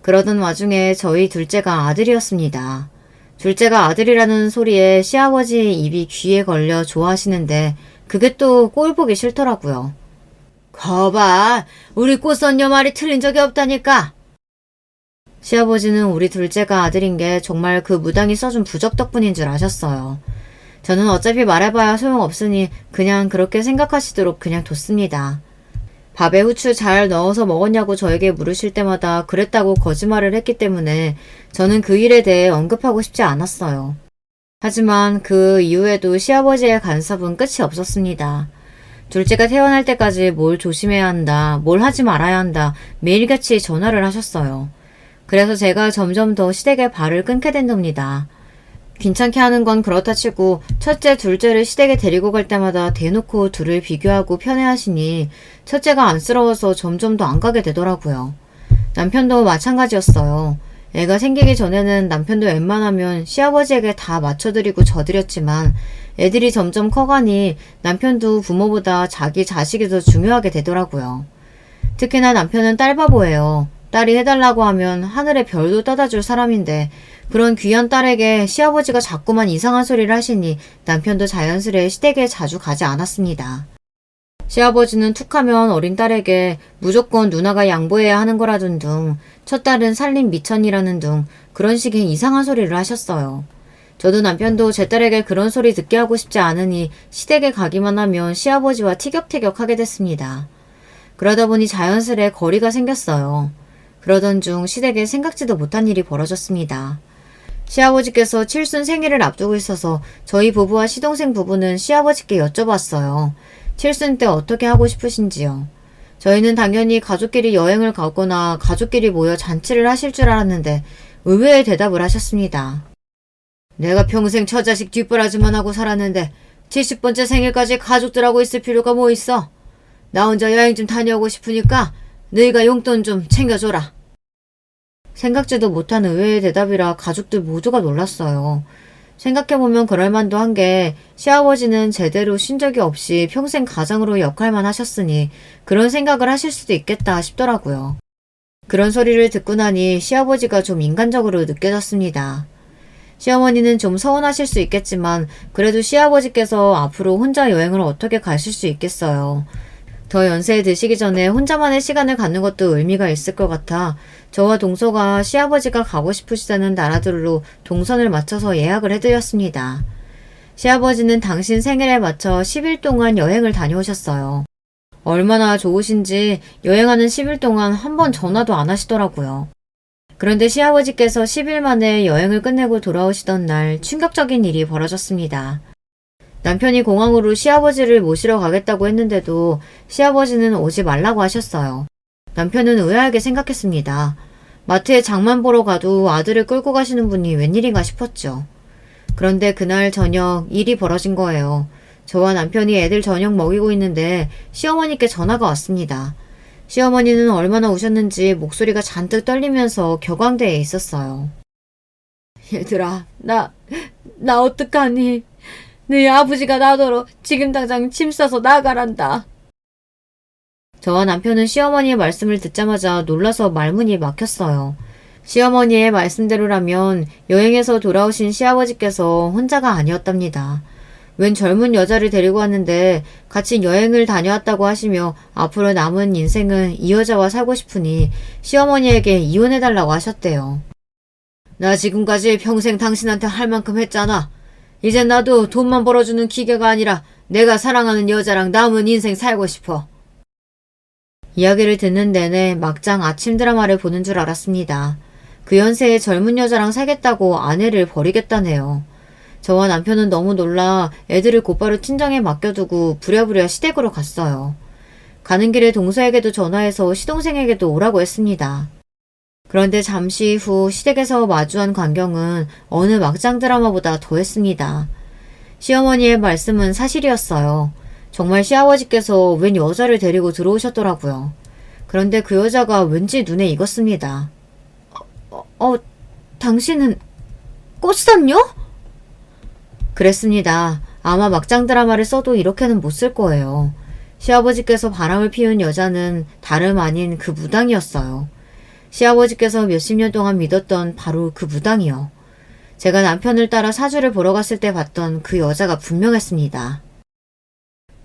그러던 와중에 저희 둘째가 아들이었습니다. 둘째가 아들이라는 소리에 시아버지 입이 귀에 걸려 좋아하시는데 그게 또 꼴 보기 싫더라고요. 거봐, 우리 꽃선녀 말이 틀린 적이 없다니까. 시아버지는 우리 둘째가 아들인 게 정말 그 무당이 써준 부적 덕분인 줄 아셨어요. 저는 어차피 말해봐야 소용없으니 그냥 그렇게 생각하시도록 그냥 뒀습니다. 밥에 후추 잘 넣어서 먹었냐고 저에게 물으실 때마다 그랬다고 거짓말을 했기 때문에 저는 그 일에 대해 언급하고 싶지 않았어요. 하지만 그 이후에도 시아버지의 간섭은 끝이 없었습니다. 둘째가 태어날 때까지 뭘 조심해야 한다, 뭘 하지 말아야 한다 매일같이 전화를 하셨어요. 그래서 제가 점점 더 시댁에 발을 끊게 된 겁니다. 괜찮게 하는 건 그렇다 치고 첫째, 둘째를 시댁에 데리고 갈 때마다 대놓고 둘을 비교하고 편애하시니 첫째가 안쓰러워서 점점 더 안 가게 되더라고요. 남편도 마찬가지였어요. 애가 생기기 전에는 남편도 웬만하면 시아버지에게 다 맞춰드리고 져드렸지만 애들이 점점 커가니 남편도 부모보다 자기 자식이 더 중요하게 되더라고요. 특히나 남편은 딸바보예요. 딸이 해달라고 하면 하늘의 별도 떠다줄 사람인데 그런 귀한 딸에게 시아버지가 자꾸만 이상한 소리를 하시니 남편도 자연스레 시댁에 자주 가지 않았습니다. 시아버지는 툭하면 어린 딸에게 무조건 누나가 양보해야 하는 거라던 둥, 첫 딸은 살림 미천이라는 둥 그런 식의 이상한 소리를 하셨어요. 저도 남편도 제 딸에게 그런 소리 듣게 하고 싶지 않으니 시댁에 가기만 하면 시아버지와 티격태격하게 됐습니다. 그러다 보니 자연스레 거리가 생겼어요. 그러던 중 시댁에 생각지도 못한 일이 벌어졌습니다. 시아버지께서 칠순 생일을 앞두고 있어서 저희 부부와 시동생 부부는 시아버지께 여쭤봤어요. 칠순 때 어떻게 하고 싶으신지요? 저희는 당연히 가족끼리 여행을 가거나 가족끼리 모여 잔치를 하실 줄 알았는데 의외의 대답을 하셨습니다. 내가 평생 처자식 뒷바라지만 하고 살았는데 70번째 생일까지 가족들하고 있을 필요가 뭐 있어? 나 혼자 여행 좀 다녀오고 싶으니까 너희가 용돈 좀 챙겨줘라. 생각지도 못한 의외의 대답이라 가족들 모두가 놀랐어요. 생각해보면 그럴만도 한 게 시아버지는 제대로 쉰 적이 없이 평생 가장으로 역할만 하셨으니 그런 생각을 하실 수도 있겠다 싶더라고요. 그런 소리를 듣고 나니 시아버지가 좀 인간적으로 느껴졌습니다. 시어머니는 좀 서운하실 수 있겠지만 그래도 시아버지께서 앞으로 혼자 여행을 어떻게 가실 수 있겠어요. 더 연세에 드시기 전에 혼자만의 시간을 갖는 것도 의미가 있을 것 같아 저와 동서가 시아버지가 가고 싶으시다는 나라들로 동선을 맞춰서 예약을 해드렸습니다. 시아버지는 당신 생일에 맞춰 10일 동안 여행을 다녀오셨어요. 얼마나 좋으신지 여행하는 10일 동안 한 번 전화도 안 하시더라고요. 그런데 시아버지께서 10일 만에 여행을 끝내고 돌아오시던 날 충격적인 일이 벌어졌습니다. 남편이 공항으로 시아버지를 모시러 가겠다고 했는데도 시아버지는 오지 말라고 하셨어요. 남편은 의아하게 생각했습니다. 마트에 장만 보러 가도 아들을 끌고 가시는 분이 웬일인가 싶었죠. 그런데 그날 저녁 일이 벌어진 거예요. 저와 남편이 애들 저녁 먹이고 있는데 시어머니께 전화가 왔습니다. 시어머니는 얼마나 우셨는지 목소리가 잔뜩 떨리면서 격앙대에 있었어요. 얘들아, 나 어떡하니? 네 아버지가 나더러 지금 당장 짐 싸서 나가란다. 저와 남편은 시어머니의 말씀을 듣자마자 놀라서 말문이 막혔어요. 시어머니의 말씀대로라면 여행에서 돌아오신 시아버지께서 혼자가 아니었답니다. 웬 젊은 여자를 데리고 왔는데 같이 여행을 다녀왔다고 하시며 앞으로 남은 인생은 이 여자와 살고 싶으니 시어머니에게 이혼해달라고 하셨대요. 나 지금까지 평생 당신한테 할 만큼 했잖아. 이젠 나도 돈만 벌어주는 기계가 아니라 내가 사랑하는 여자랑 남은 인생 살고 싶어. 이야기를 듣는 내내 막장 아침 드라마를 보는 줄 알았습니다. 그 연세에 젊은 여자랑 살겠다고 아내를 버리겠다네요. 저와 남편은 너무 놀라 애들을 곧바로 친정에 맡겨두고 부랴부랴 시댁으로 갔어요. 가는 길에 동서에게도 전화해서 시동생에게도 오라고 했습니다. 그런데 잠시 후 시댁에서 마주한 광경은 어느 막장 드라마보다 더했습니다. 시어머니의 말씀은 사실이었어요. 정말 시아버지께서 웬 여자를 데리고 들어오셨더라고요. 그런데 그 여자가 왠지 눈에 익었습니다. 당신은 꽃선녀? 그랬습니다. 아마 막장 드라마를 써도 이렇게는 못 쓸 거예요. 시아버지께서 바람을 피운 여자는 다름 아닌 그 무당이었어요. 시아버지께서 몇십 년 동안 믿었던 바로 그 무당이요. 제가 남편을 따라 사주를 보러 갔을 때 봤던 그 여자가 분명했습니다.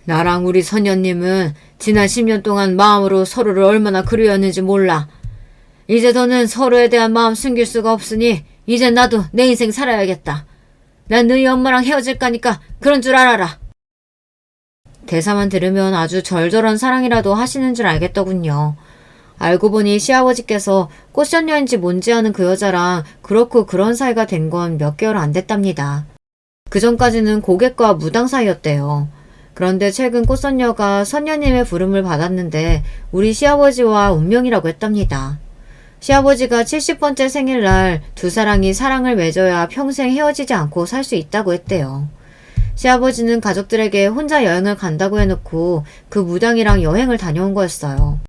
나랑 우리 선녀님은 지난 10년 동안 마음으로 서로를 얼마나 그리웠는지 몰라. 이제 더는 서로에 대한 마음 숨길 수가 없으니 이젠 나도 내 인생 살아야겠다. 난 너희 엄마랑 헤어질 거니까 그런 줄 알아라. 대사만 들으면 아주 절절한 사랑이라도 하시는 줄 알겠더군요. 알고 보니 시아버지께서 꽃선녀인지 뭔지 아는 그 여자랑 그렇고 그런 사이가 된 건 몇 개월 안 됐답니다. 그 전까지는 고객과 무당 사이였대요. 그런데 최근 꽃선녀가 선녀님의 부름을 받았는데 우리 시아버지와 운명이라고 했답니다. 시아버지가 70번째 생일날 두 사랑이 사랑을 맺어야 평생 헤어지지 않고 살 수 있다고 했대요. 시아버지는 가족들에게 혼자 여행을 간다고 해놓고 그 무당이랑 여행을 다녀온 거였어요.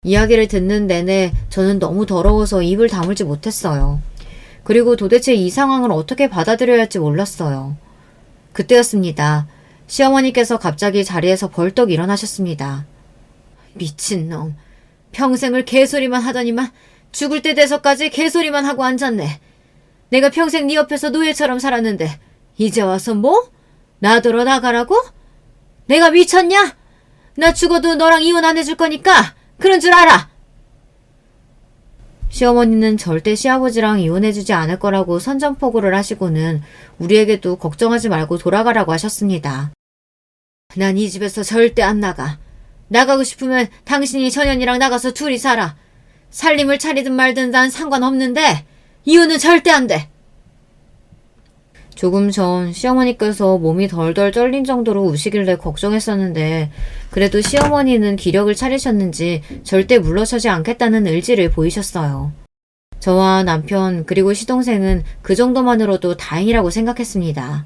이야기를 듣는 내내 저는 너무 더러워서 입을 다물지 못했어요. 그리고 도대체 이 상황을 어떻게 받아들여야 할지 몰랐어요. 그때였습니다. 시어머니께서 갑자기 자리에서 벌떡 일어나셨습니다. 미친놈. 평생을 개소리만 하더니만 죽을 때 돼서까지 개소리만 하고 앉았네. 내가 평생 네 옆에서 노예처럼 살았는데 이제 와서 뭐? 나더러 나가라고? 내가 미쳤냐? 나 죽어도 너랑 이혼 안 해줄 거니까 그런 줄 알아. 시어머니는 절대 시아버지랑 이혼해주지 않을 거라고 선전포고를 하시고는 우리에게도 걱정하지 말고 돌아가라고 하셨습니다. 난 이 집에서 절대 안 나가. 나가고 싶으면 당신이 전현이랑 나가서 둘이 살아. 살림을 차리든 말든 난 상관없는데 이혼은 절대 안 돼. 조금 전 시어머니께서 몸이 덜덜 떨린 정도로 우시길래 걱정했었는데 그래도 시어머니는 기력을 차리셨는지 절대 물러서지 않겠다는 의지를 보이셨어요. 저와 남편 그리고 시동생은 그 정도만으로도 다행이라고 생각했습니다.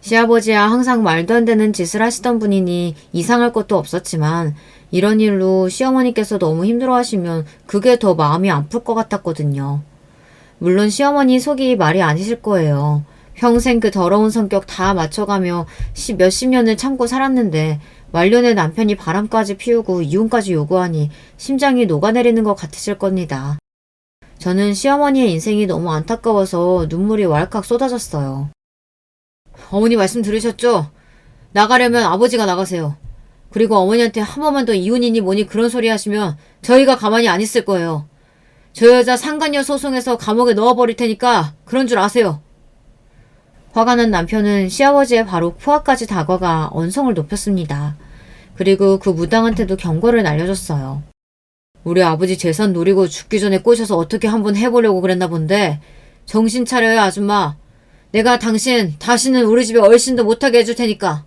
시아버지야 항상 말도 안 되는 짓을 하시던 분이니 이상할 것도 없었지만 이런 일로 시어머니께서 너무 힘들어하시면 그게 더 마음이 아플 것 같았거든요. 물론 시어머니 속이 말이 아니실 거예요. 평생 그 더러운 성격 다 맞춰가며 몇십 년을 참고 살았는데 말년에 남편이 바람까지 피우고 이혼까지 요구하니 심장이 녹아내리는 것 같으실 겁니다. 저는 시어머니의 인생이 너무 안타까워서 눈물이 왈칵 쏟아졌어요. 어머니 말씀 들으셨죠? 나가려면 아버지가 나가세요. 그리고 어머니한테 한 번만 더 이혼이니 뭐니 그런 소리 하시면 저희가 가만히 안 있을 거예요. 저 여자 상간녀 소송해서 감옥에 넣어버릴 테니까 그런 줄 아세요. 화가 난 남편은 시아버지의 바로 코앞까지 다가가 언성을 높였습니다. 그리고 그 무당한테도 경고를 날려줬어요. 우리 아버지 재산 노리고 죽기 전에 꼬셔서 어떻게 한번 해보려고 그랬나 본데 정신 차려요 아줌마. 내가 당신 다시는 우리 집에 얼씬도 못하게 해줄 테니까.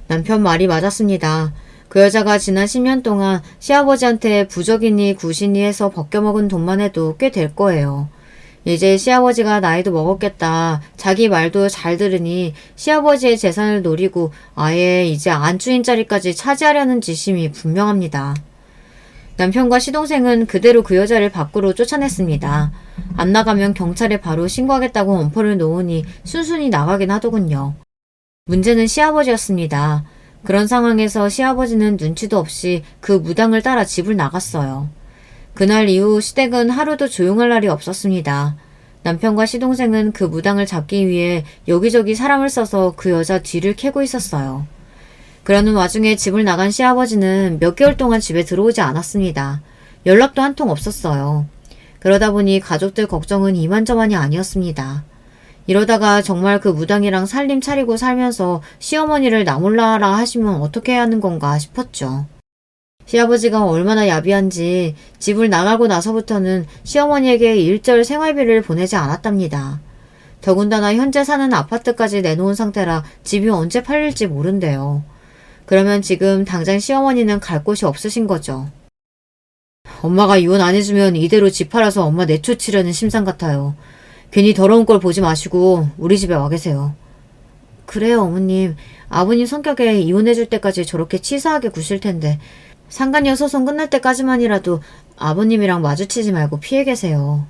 남편 말이 맞았습니다. 그 여자가 지난 10년 동안 시아버지한테 부적이니 구시니 해서 벗겨먹은 돈만 해도 꽤 될 거예요. 이제 시아버지가 나이도 먹었겠다. 자기 말도 잘 들으니 시아버지의 재산을 노리고 아예 이제 안주인 자리까지 차지하려는 지심이 분명합니다. 남편과 시동생은 그대로 그 여자를 밖으로 쫓아냈습니다. 안 나가면 경찰에 바로 신고하겠다고 엄포를 놓으니 순순히 나가긴 하더군요. 문제는 시아버지였습니다. 그런 상황에서 시아버지는 눈치도 없이 그 무당을 따라 집을 나갔어요. 그날 이후 시댁은 하루도 조용할 날이 없었습니다. 남편과 시동생은 그 무당을 잡기 위해 여기저기 사람을 써서 그 여자 뒤를 캐고 있었어요. 그러는 와중에 집을 나간 시아버지는 몇 개월 동안 집에 들어오지 않았습니다. 연락도 한 통 없었어요. 그러다 보니 가족들 걱정은 이만저만이 아니었습니다. 이러다가 정말 그 무당이랑 살림 차리고 살면서 시어머니를 나몰라라 하시면 어떻게 해야 하는 건가 싶었죠. 시아버지가 얼마나 야비한지 집을 나가고 나서부터는 시어머니에게 일절 생활비를 보내지 않았답니다. 더군다나 현재 사는 아파트까지 내놓은 상태라 집이 언제 팔릴지 모른대요. 그러면 지금 당장 시어머니는 갈 곳이 없으신 거죠. 엄마가 이혼 안 해주면 이대로 집 팔아서 엄마 내쫓으려는 심상 같아요. 괜히 더러운 걸 보지 마시고 우리 집에 와 계세요. 그래요 어머님. 아버님 성격에 이혼해줄 때까지 저렇게 치사하게 구실 텐데 상간녀 소송 끝날 때까지만이라도 아버님이랑 마주치지 말고 피해 계세요.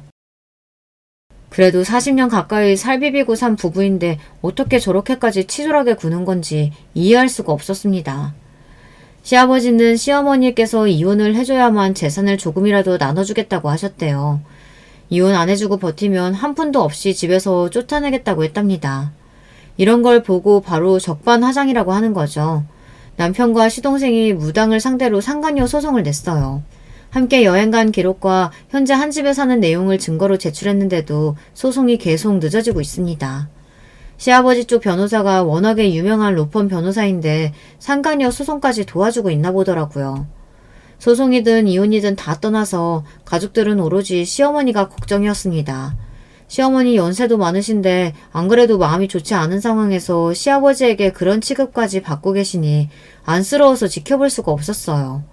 그래도 40년 가까이 살 비비고 산 부부인데 어떻게 저렇게까지 치졸하게 구는 건지 이해할 수가 없었습니다. 시아버지는 시어머니께서 이혼을 해줘야만 재산을 조금이라도 나눠주겠다고 하셨대요. 이혼 안 해주고 버티면 한 푼도 없이 집에서 쫓아내겠다고 했답니다. 이런 걸 보고 바로 적반하장이라고 하는 거죠. 남편과 시동생이 무당을 상대로 상간녀 소송을 냈어요. 함께 여행 간 기록과 현재 한 집에 사는 내용을 증거로 제출했는데도 소송이 계속 늦어지고 있습니다. 시아버지 쪽 변호사가 워낙에 유명한 로펌 변호사인데 상간녀 소송까지 도와주고 있나 보더라고요. 소송이든 이혼이든 다 떠나서 가족들은 오로지 시어머니가 걱정이었습니다. 시어머니 연세도 많으신데 안 그래도 마음이 좋지 않은 상황에서 시아버지에게 그런 취급까지 받고 계시니 안쓰러워서 지켜볼 수가 없었어요.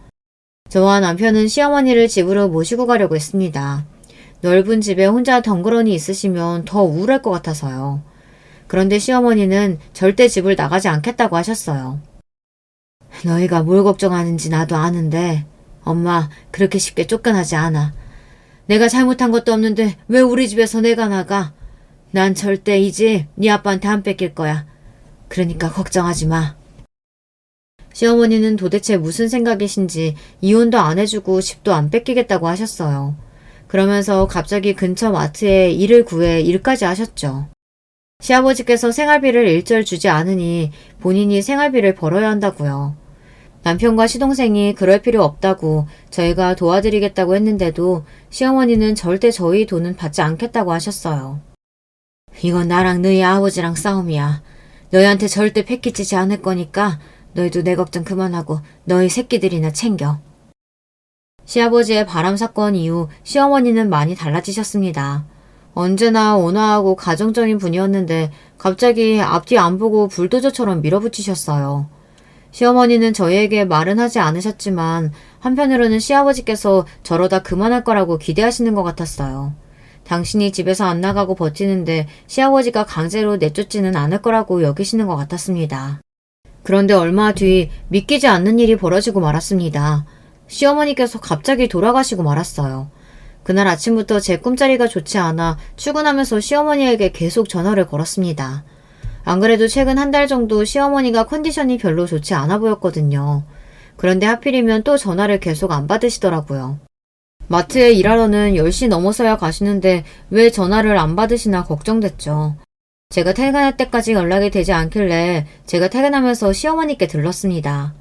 저와 남편은 시어머니를 집으로 모시고 가려고 했습니다. 넓은 집에 혼자 덩그러니 있으시면 더 우울할 것 같아서요. 그런데 시어머니는 절대 집을 나가지 않겠다고 하셨어요. 너희가 뭘 걱정하는지 나도 아는데 엄마 그렇게 쉽게 쫓겨나지 않아. 내가 잘못한 것도 없는데 왜 우리 집에서 내가 나가? 난 절대 이 집 네 아빠한테 안 뺏길 거야. 그러니까 걱정하지 마. 시어머니는 도대체 무슨 생각이신지 이혼도 안 해주고 집도 안 뺏기겠다고 하셨어요. 그러면서 갑자기 근처 마트에 일을 구해 일까지 하셨죠. 시아버지께서 생활비를 일절 주지 않으니 본인이 생활비를 벌어야 한다고요. 남편과 시동생이 그럴 필요 없다고 저희가 도와드리겠다고 했는데도 시어머니는 절대 저희 돈은 받지 않겠다고 하셨어요. 이건 나랑 너희 아버지랑 싸움이야. 너희한테 절대 패키지지 않을 거니까 너희도 내 걱정 그만하고 너희 새끼들이나 챙겨. 시아버지의 바람 사건 이후 시어머니는 많이 달라지셨습니다. 언제나 온화하고 가정적인 분이었는데 갑자기 앞뒤 안 보고 불도저처럼 밀어붙이셨어요. 시어머니는 저희에게 말은 하지 않으셨지만 한편으로는 시아버지께서 저러다 그만할 거라고 기대하시는 것 같았어요. 당신이 집에서 안 나가고 버티는데 시아버지가 강제로 내쫓지는 않을 거라고 여기시는 것 같았습니다. 그런데 얼마 뒤 믿기지 않는 일이 벌어지고 말았습니다. 시어머니께서 갑자기 돌아가시고 말았어요. 그날 아침부터 제 꿈자리가 좋지 않아 출근하면서 시어머니에게 계속 전화를 걸었습니다. 안 그래도 최근 한 달 정도 시어머니가 컨디션이 별로 좋지 않아 보였거든요. 그런데 하필이면 또 전화를 계속 안 받으시더라고요. 마트에 일하러는 10시 넘어서야 가시는데 왜 전화를 안 받으시나 걱정됐죠. 제가 퇴근할 때까지 연락이 되지 않길래 제가 퇴근하면서 시어머니께 들렀습니다.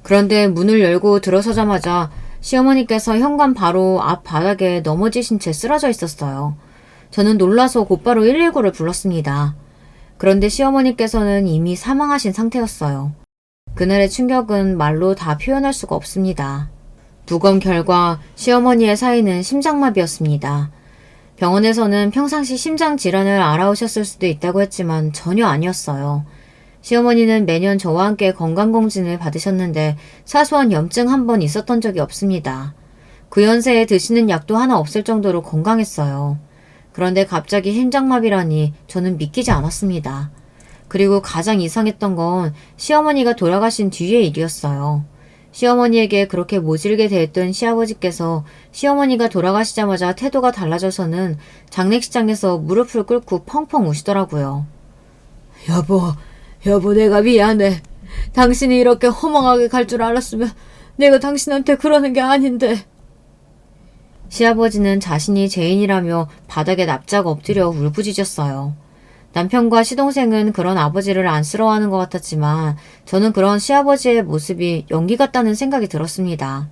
그런데 문을 열고 들어서자마자 시어머니께서 현관 바로 앞 바닥에 넘어지신 채 쓰러져 있었어요. 저는 놀라서 곧바로 119를 불렀습니다. 그런데 시어머니께서는 이미 사망하신 상태였어요. 그날의 충격은 말로 다 표현할 수가 없습니다. 부검 결과 시어머니의 사인은 심장마비였습니다. 병원에서는 평상시 심장 질환을 알아오셨을 수도 있다고 했지만 전혀 아니었어요. 시어머니는 매년 저와 함께 건강검진을 받으셨는데 사소한 염증 한 번 있었던 적이 없습니다. 그 연세에 드시는 약도 하나 없을 정도로 건강했어요. 그런데 갑자기 심장마비라니 저는 믿기지 않았습니다. 그리고 가장 이상했던 건 시어머니가 돌아가신 뒤의 일이었어요. 시어머니에게 그렇게 모질게 대했던 시아버지께서 시어머니가 돌아가시자마자 태도가 달라져서는 장례식장에서 무릎을 꿇고 펑펑 우시더라고요. 여보 내가 미안해. 당신이 이렇게 허망하게 갈 줄 알았으면 내가 당신한테 그러는 게 아닌데. 시아버지는 자신이 죄인이라며 바닥에 납작 엎드려 울부짖었어요. 남편과 시동생은 그런 아버지를 안쓰러워하는 것 같았지만 저는 그런 시아버지의 모습이 연기 같다는 생각이 들었습니다.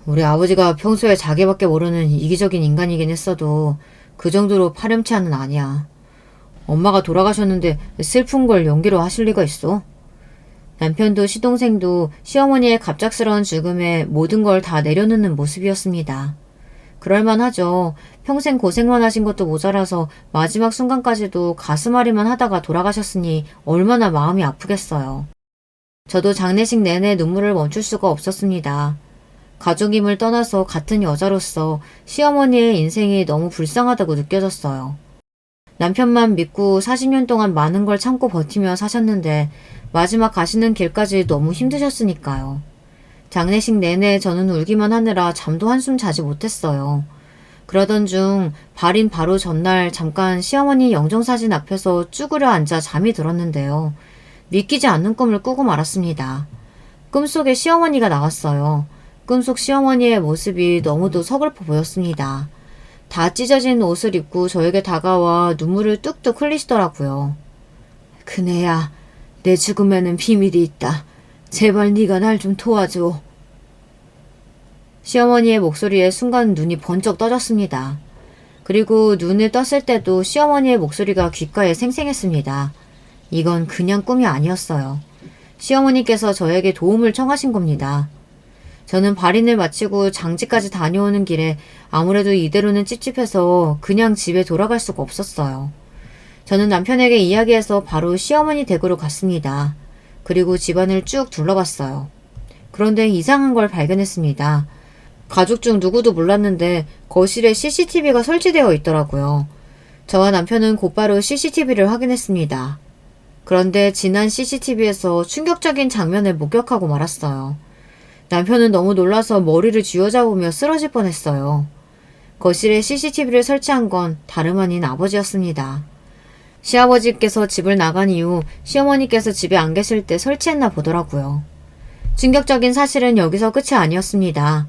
우리 아버지가 평소에 자기밖에 모르는 이기적인 인간이긴 했어도 그 정도로 파렴치한은 아니야. 엄마가 돌아가셨는데 슬픈 걸 연기로 하실 리가 있어? 남편도 시동생도 시어머니의 갑작스러운 죽음에 모든 걸 다 내려놓는 모습이었습니다. 그럴만하죠. 평생 고생만 하신 것도 모자라서 마지막 순간까지도 가슴앓이만 하다가 돌아가셨으니 얼마나 마음이 아프겠어요. 저도 장례식 내내 눈물을 멈출 수가 없었습니다. 가족임을 떠나서 같은 여자로서 시어머니의 인생이 너무 불쌍하다고 느껴졌어요. 남편만 믿고 40년 동안 많은 걸 참고 버티며 사셨는데 마지막 가시는 길까지 너무 힘드셨으니까요. 장례식 내내 저는 울기만 하느라 잠도 한숨 자지 못했어요. 그러던 중 발인 바로 전날 잠깐 시어머니 영정사진 앞에서 쭈그려 앉아 잠이 들었는데요. 믿기지 않는 꿈을 꾸고 말았습니다. 꿈속에 시어머니가 나왔어요. 꿈속 시어머니의 모습이 너무도 서글퍼 보였습니다. 다 찢어진 옷을 입고 저에게 다가와 눈물을 뚝뚝 흘리시더라고요. 그네야, 내 죽음에는 비밀이 있다. 제발 네가 날 좀 도와줘. 시어머니의 목소리에 순간 눈이 번쩍 떠졌습니다. 그리고 눈을 떴을 때도 시어머니의 목소리가 귓가에 생생했습니다. 이건 그냥 꿈이 아니었어요. 시어머니께서 저에게 도움을 청하신 겁니다. 저는 발인을 마치고 장지까지 다녀오는 길에 아무래도 이대로는 찝찝해서 그냥 집에 돌아갈 수가 없었어요. 저는 남편에게 이야기해서 바로 시어머니 댁으로 갔습니다. 그리고 집안을 쭉 둘러봤어요. 그런데 이상한 걸 발견했습니다. 가족 중 누구도 몰랐는데 거실에 CCTV가 설치되어 있더라고요. 저와 남편은 곧바로 CCTV를 확인했습니다. 그런데 지난 CCTV에서 충격적인 장면을 목격하고 말았어요. 남편은 너무 놀라서 머리를 쥐어잡으며 쓰러질 뻔했어요. 거실에 CCTV를 설치한 건 다름 아닌 아버지였습니다. 시아버지께서 집을 나간 이후 시어머니께서 집에 안 계실 때 설치했나 보더라고요. 충격적인 사실은 여기서 끝이 아니었습니다.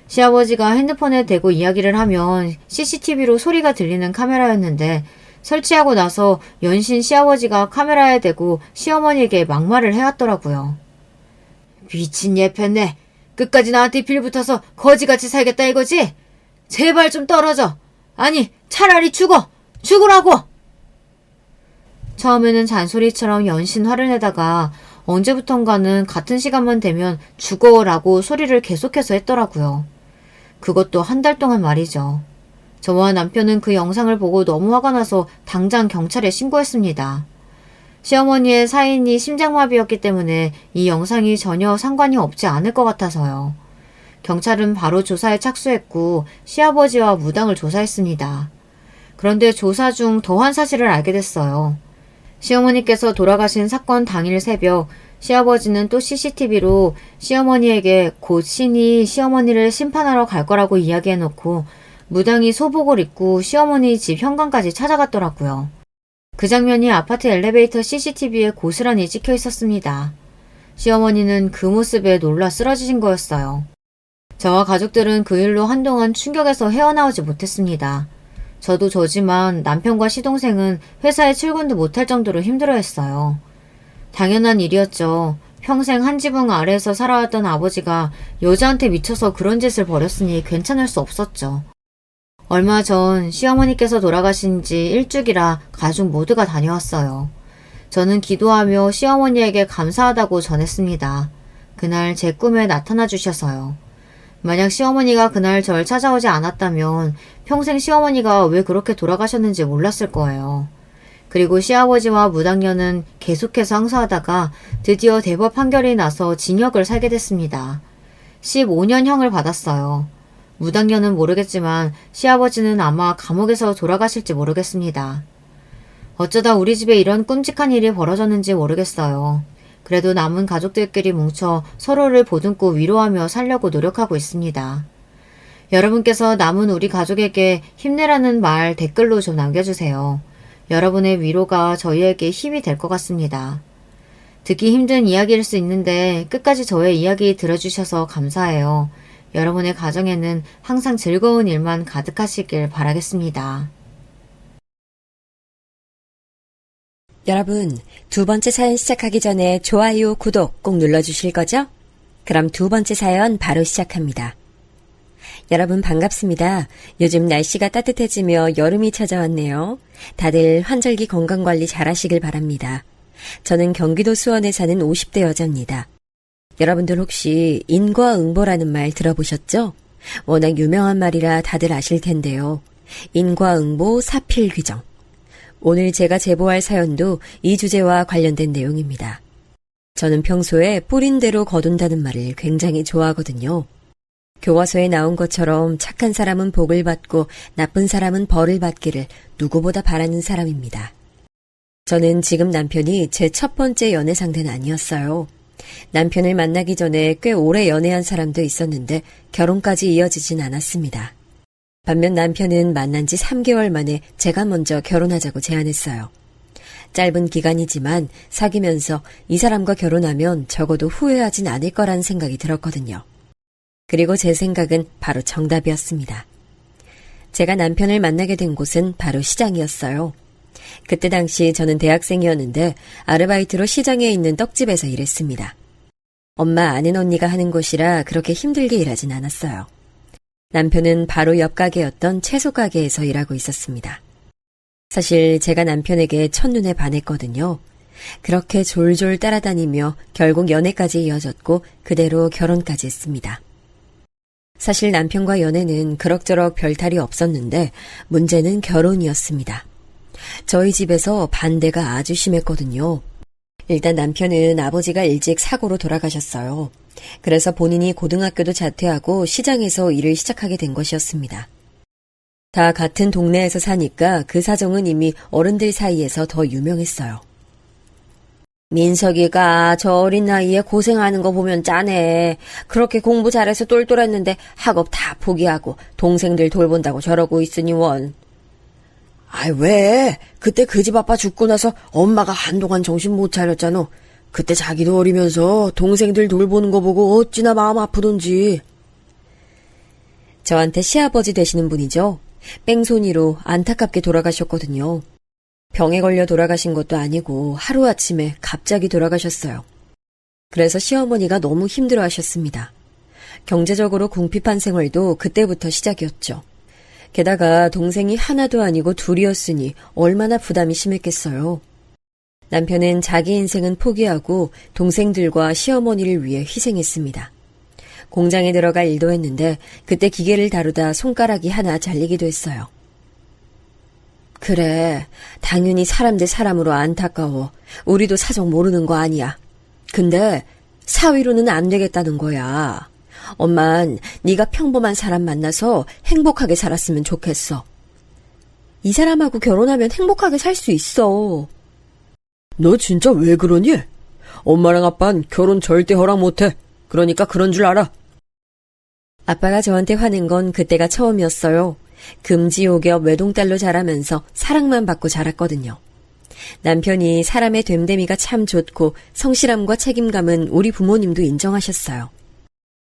시아버지가 핸드폰에 대고 이야기를 하면 CCTV로 소리가 들리는 카메라였는데 설치하고 나서 연신 시아버지가 카메라에 대고 시어머니에게 막말을 해왔더라고요. 미친 예편네. 끝까지 나한테 빌붙어서 거지같이 살겠다 이거지? 제발 좀 떨어져. 아니, 차라리 죽어. 죽으라고. 처음에는 잔소리처럼 연신 화를 내다가 언제부턴가는 같은 시간만 되면 죽어라고 소리를 계속해서 했더라고요. 그것도 한 달 동안 말이죠. 저와 남편은 그 영상을 보고 너무 화가 나서 당장 경찰에 신고했습니다. 시어머니의 사인이 심장마비였기 때문에 이 영상이 전혀 상관이 없지 않을 것 같아서요. 경찰은 바로 조사에 착수했고 시아버지와 무당을 조사했습니다. 그런데 조사 중 더한 사실을 알게 됐어요. 시어머니께서 돌아가신 사건 당일 새벽 시아버지는 또 CCTV로 시어머니에게 곧 신이 시어머니를 심판하러 갈 거라고 이야기해놓고 무당이 소복을 입고 시어머니 집 현관까지 찾아갔더라고요. 그 장면이 아파트 엘리베이터 CCTV에 고스란히 찍혀 있었습니다. 시어머니는 그 모습에 놀라 쓰러지신 거였어요. 저와 가족들은 그 일로 한동안 충격에서 헤어나오지 못했습니다. 저도 저지만 남편과 시동생은 회사에 출근도 못할 정도로 힘들어했어요. 당연한 일이었죠. 평생 한 지붕 아래에서 살아왔던 아버지가 여자한테 미쳐서 그런 짓을 벌였으니 괜찮을 수 없었죠. 얼마 전 시어머니께서 돌아가신 지 일주기라 가족 모두가 다녀왔어요. 저는 기도하며 시어머니에게 감사하다고 전했습니다. 그날 제 꿈에 나타나 주셔서요. 만약 시어머니가 그날 절 찾아오지 않았다면 평생 시어머니가 왜 그렇게 돌아가셨는지 몰랐을 거예요. 그리고 시아버지와 무당녀는 계속해서 항소하다가 드디어 대법 판결이 나서 징역을 살게 됐습니다. 15년형을 받았어요. 무당녀는 모르겠지만 시아버지는 아마 감옥에서 돌아가실지 모르겠습니다. 어쩌다 우리 집에 이런 끔찍한 일이 벌어졌는지 모르겠어요. 그래도 남은 가족들끼리 뭉쳐 서로를 보듬고 위로하며 살려고 노력하고 있습니다. 여러분께서 남은 우리 가족에게 힘내라는 말 댓글로 좀 남겨주세요. 여러분의 위로가 저희에게 힘이 될 것 같습니다. 듣기 힘든 이야기일 수 있는데 끝까지 저의 이야기 들어주셔서 감사해요. 여러분의 가정에는 항상 즐거운 일만 가득하시길 바라겠습니다. 여러분, 두 번째 사연 시작하기 전에 좋아요, 구독 꼭 눌러주실 거죠? 그럼 두 번째 사연 바로 시작합니다. 여러분 반갑습니다. 요즘 날씨가 따뜻해지며 여름이 찾아왔네요. 다들 환절기 건강관리 잘하시길 바랍니다. 저는 경기도 수원에 사는 50대 여자입니다. 여러분들 혹시 인과응보라는 말 들어보셨죠? 워낙 유명한 말이라 다들 아실 텐데요. 인과응보 사필규정. 오늘 제가 제보할 사연도 이 주제와 관련된 내용입니다. 저는 평소에 뿌린 대로 거둔다는 말을 굉장히 좋아하거든요. 교과서에 나온 것처럼 착한 사람은 복을 받고 나쁜 사람은 벌을 받기를 누구보다 바라는 사람입니다. 저는 지금 남편이 제 첫 번째 연애 상대는 아니었어요. 남편을 만나기 전에 꽤 오래 연애한 사람도 있었는데 결혼까지 이어지진 않았습니다. 반면 남편은 만난 지 3개월 만에 제가 먼저 결혼하자고 제안했어요. 짧은 기간이지만 사귀면서 이 사람과 결혼하면 적어도 후회하진 않을 거라는 생각이 들었거든요. 그리고 제 생각은 바로 정답이었습니다. 제가 남편을 만나게 된 곳은 바로 시장이었어요. 그때 당시 저는 대학생이었는데 아르바이트로 시장에 있는 떡집에서 일했습니다. 엄마 아는 언니가 하는 곳이라 그렇게 힘들게 일하진 않았어요. 남편은 바로 옆 가게였던 채소 가게에서 일하고 있었습니다. 사실 제가 남편에게 첫눈에 반했거든요. 그렇게 졸졸 따라다니며 결국 연애까지 이어졌고 그대로 결혼까지 했습니다. 사실 남편과 연애는 그럭저럭 별탈이 없었는데 문제는 결혼이었습니다. 저희 집에서 반대가 아주 심했거든요. 일단 남편은 아버지가 일찍 사고로 돌아가셨어요. 그래서 본인이 고등학교도 자퇴하고 시장에서 일을 시작하게 된 것이었습니다. 다 같은 동네에서 사니까 그 사정은 이미 어른들 사이에서 더 유명했어요. 민석이가 저 어린 나이에 고생하는 거 보면 짠해. 그렇게 공부 잘해서 똘똘했는데 학업 다 포기하고 동생들 돌본다고 저러고 있으니 원. 아이 왜? 그때 그 집 아빠 죽고 나서 엄마가 한동안 정신 못 차렸잖아. 그때 자기도 어리면서 동생들 돌보는 거 보고 어찌나 마음 아프던지. 저한테 시아버지 되시는 분이죠. 뺑소니로 안타깝게 돌아가셨거든요. 병에 걸려 돌아가신 것도 아니고 하루아침에 갑자기 돌아가셨어요. 그래서 시어머니가 너무 힘들어 하셨습니다. 경제적으로 궁핍한 생활도 그때부터 시작이었죠. 게다가 동생이 하나도 아니고 둘이었으니 얼마나 부담이 심했겠어요. 남편은 자기 인생은 포기하고 동생들과 시어머니를 위해 희생했습니다. 공장에 들어가 일도 했는데 그때 기계를 다루다 손가락이 하나 잘리기도 했어요. 그래, 당연히 사람 대 사람으로 안타까워. 우리도 사정 모르는 거 아니야. 근데 사위로는 안 되겠다는 거야. 엄만 네가 평범한 사람 만나서 행복하게 살았으면 좋겠어. 이 사람하고 결혼하면 행복하게 살 수 있어. 너 진짜 왜 그러니? 엄마랑 아빠는 결혼 절대 허락 못해. 그러니까 그런 줄 알아. 아빠가 저한테 화낸 건 그때가 처음이었어요. 금지옥엽 외동딸로 자라면서 사랑만 받고 자랐거든요. 남편이 사람의 됨됨이가 참 좋고 성실함과 책임감은 우리 부모님도 인정하셨어요.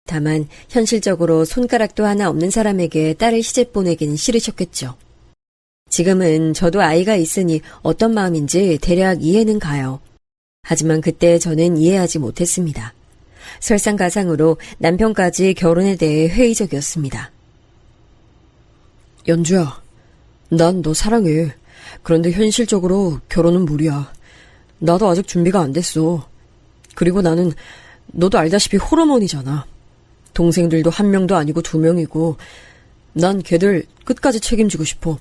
다만 현실적으로 손가락도 하나 없는 사람에게 딸을 시집 보내기는 싫으셨겠죠. 지금은 저도 아이가 있으니 어떤 마음인지 대략 이해는 가요. 하지만 그때 저는 이해하지 못했습니다. 설상가상으로 남편까지 결혼에 대해 회의적이었습니다. 연주야, 난 너 사랑해. 그런데 현실적으로 결혼은 무리야. 나도 아직 준비가 안 됐어. 그리고 나는 너도 알다시피 호르몬이잖아. 동생들도 1명도 아니고 2명이고 난 걔들 끝까지 책임지고 싶어.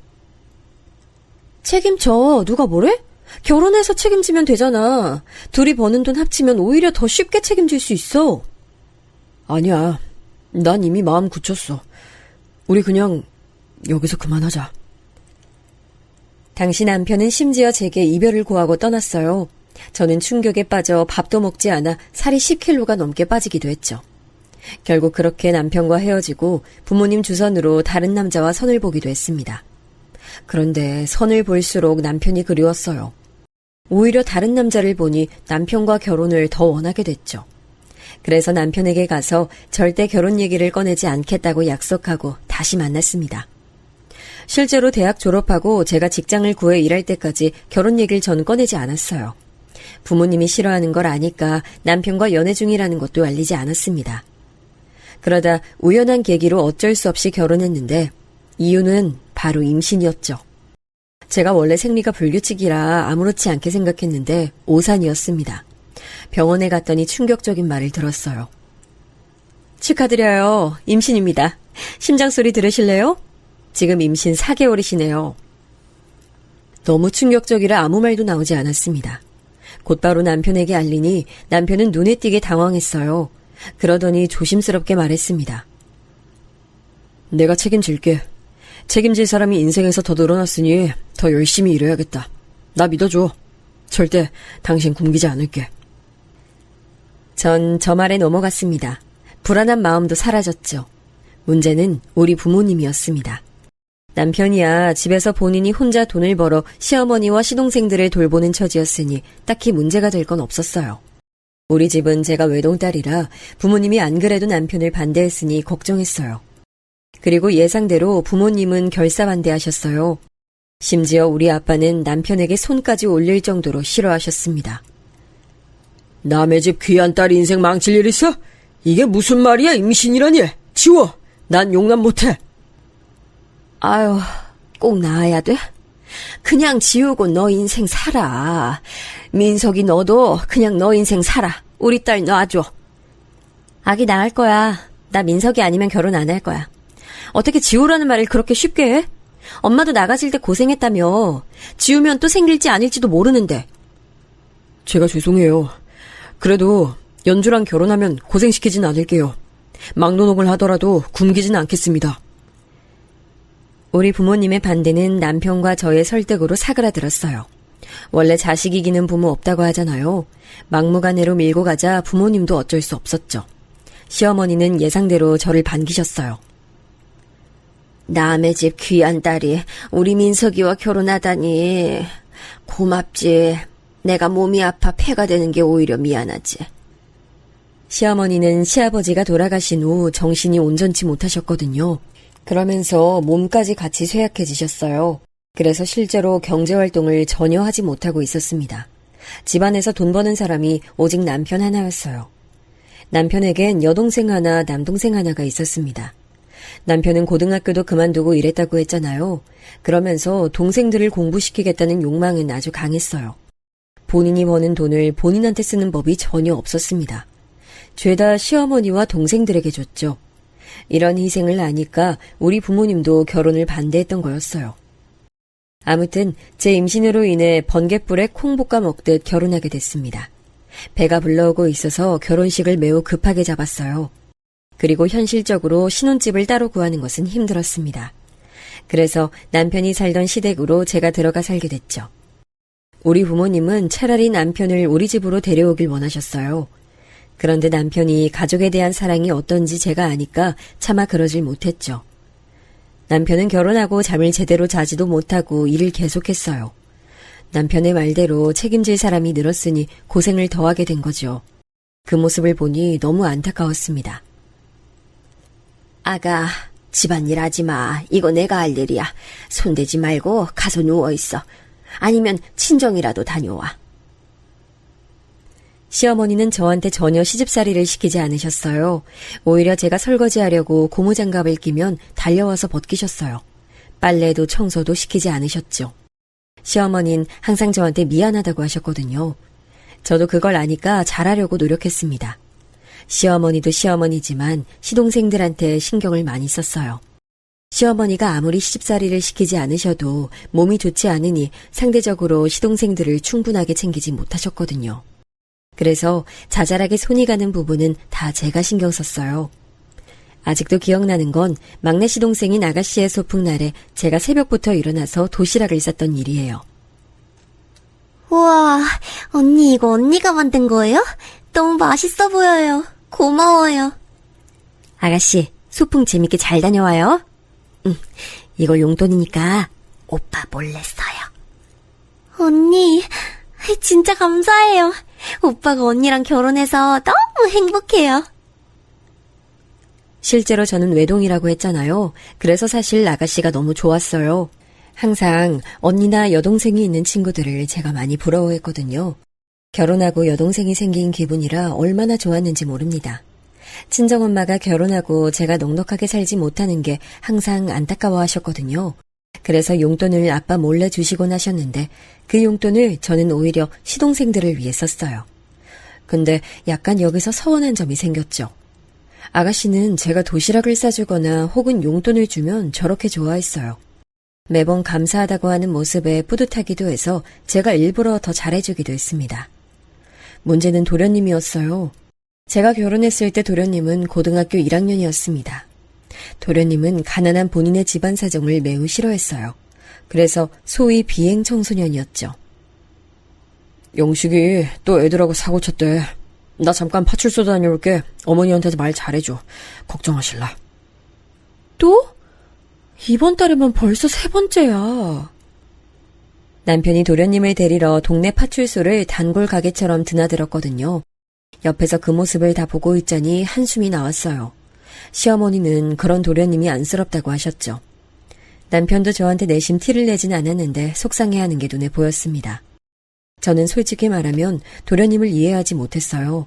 책임져. 누가 뭐래? 결혼해서 책임지면 되잖아. 둘이 버는 돈 합치면 오히려 더 쉽게 책임질 수 있어. 아니야. 난 이미 마음 굳혔어. 우리 그냥 여기서 그만하자. 당시 남편은 심지어 제게 이별을 고하고 떠났어요. 저는 충격에 빠져 밥도 먹지 않아 살이 10kg가 넘게 빠지기도 했죠. 결국 그렇게 남편과 헤어지고 부모님 주선으로 다른 남자와 선을 보기도 했습니다. 그런데 선을 볼수록 남편이 그리웠어요. 오히려 다른 남자를 보니 남편과 결혼을 더 원하게 됐죠. 그래서 남편에게 가서 절대 결혼 얘기를 꺼내지 않겠다고 약속하고 다시 만났습니다. 실제로 대학 졸업하고 제가 직장을 구해 일할 때까지 결혼 얘기를 전 꺼내지 않았어요. 부모님이 싫어하는 걸 아니까 남편과 연애 중이라는 것도 알리지 않았습니다. 그러다 우연한 계기로 어쩔 수 없이 결혼했는데 이유는 바로 임신이었죠. 제가 원래 생리가 불규칙이라 아무렇지 않게 생각했는데 오산이었습니다. 병원에 갔더니 충격적인 말을 들었어요. 축하드려요. 임신입니다. 심장 소리 들으실래요? 지금 임신 4개월이시네요. 너무 충격적이라 아무 말도 나오지 않았습니다. 곧바로 남편에게 알리니 남편은 눈에 띄게 당황했어요. 그러더니 조심스럽게 말했습니다. 내가 책임질게. 책임질 사람이 인생에서 더 늘어났으니 더 열심히 일해야겠다. 나 믿어줘. 절대 당신 굶기지 않을게. 전 저 말에 넘어갔습니다. 불안한 마음도 사라졌죠. 문제는 우리 부모님이었습니다. 남편이야 집에서 본인이 혼자 돈을 벌어 시어머니와 시동생들을 돌보는 처지였으니 딱히 문제가 될 건 없었어요. 우리 집은 제가 외동딸이라 부모님이 안 그래도 남편을 반대했으니 걱정했어요. 그리고 예상대로 부모님은 결사반대하셨어요. 심지어 우리 아빠는 남편에게 손까지 올릴 정도로 싫어하셨습니다. 남의 집 귀한 딸 인생 망칠 일 있어? 이게 무슨 말이야, 임신이라니. 지워. 난 용납 못해. 아유, 꼭 낳아야 돼? 그냥 지우고 너 인생 살아. 민석이 너도 그냥 너 인생 살아. 우리 딸 놔줘. 아기 낳을 거야. 나 민석이 아니면 결혼 안 할 거야. 어떻게 지우라는 말을 그렇게 쉽게 해? 엄마도 나가실 때 고생했다며. 지우면 또 생길지 아닐지도 모르는데. 제가 죄송해요. 그래도 연주랑 결혼하면 고생시키진 않을게요. 막노동을 하더라도 굶기진 않겠습니다. 우리 부모님의 반대는 남편과 저의 설득으로 사그라들었어요. 원래 자식 이기는 부모 없다고 하잖아요. 막무가내로 밀고 가자 부모님도 어쩔 수 없었죠. 시어머니는 예상대로 저를 반기셨어요. 남의 집 귀한 딸이 우리 민석이와 결혼하다니 고맙지. 내가 몸이 아파 폐가 되는 게 오히려 미안하지. 시어머니는 시아버지가 돌아가신 후 정신이 온전치 못하셨거든요. 그러면서 몸까지 같이 쇠약해지셨어요. 그래서 실제로 경제활동을 전혀 하지 못하고 있었습니다. 집안에서 돈 버는 사람이 오직 남편 하나였어요. 남편에겐 여동생 하나, 남동생 하나가 있었습니다. 남편은 고등학교도 그만두고 일했다고 했잖아요. 그러면서 동생들을 공부시키겠다는 욕망은 아주 강했어요. 본인이 버는 돈을 본인한테 쓰는 법이 전혀 없었습니다. 죄다 시어머니와 동생들에게 줬죠. 이런 희생을 아니까 우리 부모님도 결혼을 반대했던 거였어요. 아무튼 제 임신으로 인해 번갯불에 콩 볶아 먹듯 결혼하게 됐습니다. 배가 불러오고 있어서 결혼식을 매우 급하게 잡았어요. 그리고 현실적으로 신혼집을 따로 구하는 것은 힘들었습니다. 그래서 남편이 살던 시댁으로 제가 들어가 살게 됐죠. 우리 부모님은 차라리 남편을 우리 집으로 데려오길 원하셨어요. 그런데 남편이 가족에 대한 사랑이 어떤지 제가 아니까 차마 그러질 못했죠. 남편은 결혼하고 잠을 제대로 자지도 못하고 일을 계속했어요. 남편의 말대로 책임질 사람이 늘었으니 고생을 더하게 된 거죠. 그 모습을 보니 너무 안타까웠습니다. 아가, 집안일 하지 마. 이거 내가 할 일이야. 손대지 말고 가서 누워있어. 아니면 친정이라도 다녀와. 시어머니는 저한테 전혀 시집살이를 시키지 않으셨어요. 오히려 제가 설거지하려고 고무장갑을 끼면 달려와서 벗기셨어요. 빨래도 청소도 시키지 않으셨죠. 시어머니는 항상 저한테 미안하다고 하셨거든요. 저도 그걸 아니까 잘하려고 노력했습니다. 시어머니도 시어머니지만 시동생들한테 신경을 많이 썼어요. 시어머니가 아무리 시집살이를 시키지 않으셔도 몸이 좋지 않으니 상대적으로 시동생들을 충분하게 챙기지 못하셨거든요. 그래서 자잘하게 손이 가는 부분은 다 제가 신경 썼어요. 아직도 기억나는 건 막내 시동생인 아가씨의 소풍날에 제가 새벽부터 일어나서 도시락을 쌌던 일이에요. 우와, 언니 이거 언니가 만든 거예요? 너무 맛있어 보여요. 고마워요. 아가씨, 소풍 재밌게 잘 다녀와요. 이거 용돈이니까 오빠 몰래 써요. 언니, 진짜 감사해요. 오빠가 언니랑 결혼해서 너무 행복해요. 실제로 저는 외동이라고 했잖아요. 그래서 사실 아가씨가 너무 좋았어요. 항상 언니나 여동생이 있는 친구들을 제가 많이 부러워했거든요. 결혼하고 여동생이 생긴 기분이라 얼마나 좋았는지 모릅니다. 친정엄마가 결혼하고 제가 넉넉하게 살지 못하는 게 항상 안타까워하셨거든요. 그래서 용돈을 아빠 몰래 주시곤 하셨는데 그 용돈을 저는 오히려 시동생들을 위해 썼어요. 근데 약간 여기서 서운한 점이 생겼죠. 아가씨는 제가 도시락을 싸주거나 혹은 용돈을 주면 저렇게 좋아했어요. 매번 감사하다고 하는 모습에 뿌듯하기도 해서 제가 일부러 더 잘해주기도 했습니다. 문제는 도련님이었어요. 제가 결혼했을 때 도련님은 고등학교 1학년이었습니다. 도련님은 가난한 본인의 집안 사정을 매우 싫어했어요. 그래서 소위 비행 청소년이었죠. 영식이 또 애들하고 사고 쳤대. 나 잠깐 파출소 다녀올게. 어머니한테 말 잘해줘. 걱정하실라. 또? 이번 달에만 벌써 3번째야. 남편이 도련님을 데리러 동네 파출소를 단골 가게처럼 드나들었거든요. 옆에서 그 모습을 다 보고 있자니 한숨이 나왔어요. 시어머니는 그런 도련님이 안쓰럽다고 하셨죠. 남편도 저한테 내심 티를 내진 않았는데 속상해하는 게 눈에 보였습니다. 저는 솔직히 말하면 도련님을 이해하지 못했어요.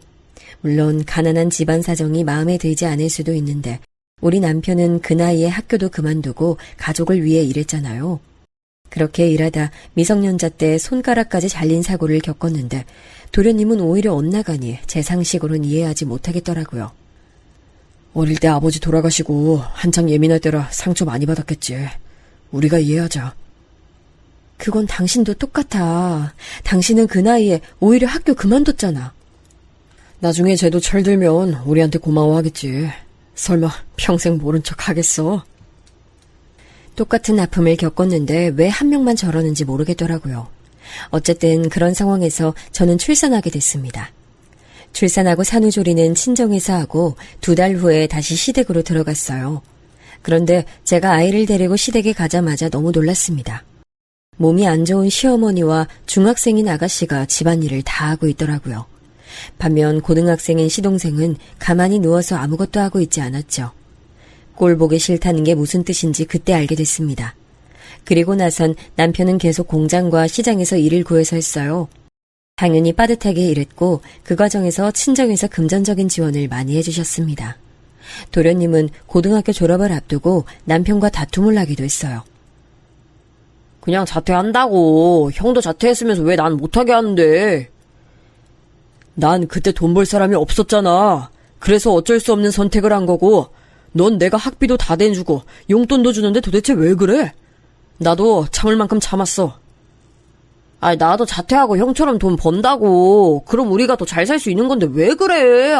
물론 가난한 집안 사정이 마음에 들지 않을 수도 있는데 우리 남편은 그 나이에 학교도 그만두고 가족을 위해 일했잖아요. 그렇게 일하다 미성년자 때 손가락까지 잘린 사고를 겪었는데 도련님은 오히려 엇나가니 제 상식으로는 이해하지 못하겠더라고요. 어릴 때 아버지 돌아가시고 한창 예민할 때라 상처 많이 받았겠지. 우리가 이해하자. 그건 당신도 똑같아. 당신은 그 나이에 오히려 학교 그만뒀잖아. 나중에 쟤도 철들면 우리한테 고마워하겠지. 설마 평생 모른 척 하겠어? 똑같은 아픔을 겪었는데 왜 한 명만 저러는지 모르겠더라고요. 어쨌든 그런 상황에서 저는 출산하게 됐습니다. 출산하고 산후조리는 친정에서 하고 2달 후에 다시 시댁으로 들어갔어요. 그런데 제가 아이를 데리고 시댁에 가자마자 너무 놀랐습니다. 몸이 안 좋은 시어머니와 중학생인 아가씨가 집안일을 다 하고 있더라고요. 반면 고등학생인 시동생은 가만히 누워서 아무것도 하고 있지 않았죠. 꼴 보기 싫다는 게 무슨 뜻인지 그때 알게 됐습니다. 그리고 나선 남편은 계속 공장과 시장에서 일을 구해서 했어요. 당연히 빠듯하게 일했고 그 과정에서 친정에서 금전적인 지원을 많이 해주셨습니다. 도련님은 고등학교 졸업을 앞두고 남편과 다툼을 하기도 했어요. 그냥 자퇴한다고. 형도 자퇴했으면서 왜 난 못하게 하는데. 난 그때 돈 벌 사람이 없었잖아. 그래서 어쩔 수 없는 선택을 한 거고, 넌 내가 학비도 다 대주고 용돈도 주는데 도대체 왜 그래? 나도 참을 만큼 참았어. 아니, 나도 자퇴하고 형처럼 돈 번다고. 그럼 우리가 더 잘 살 수 있는 건데 왜 그래?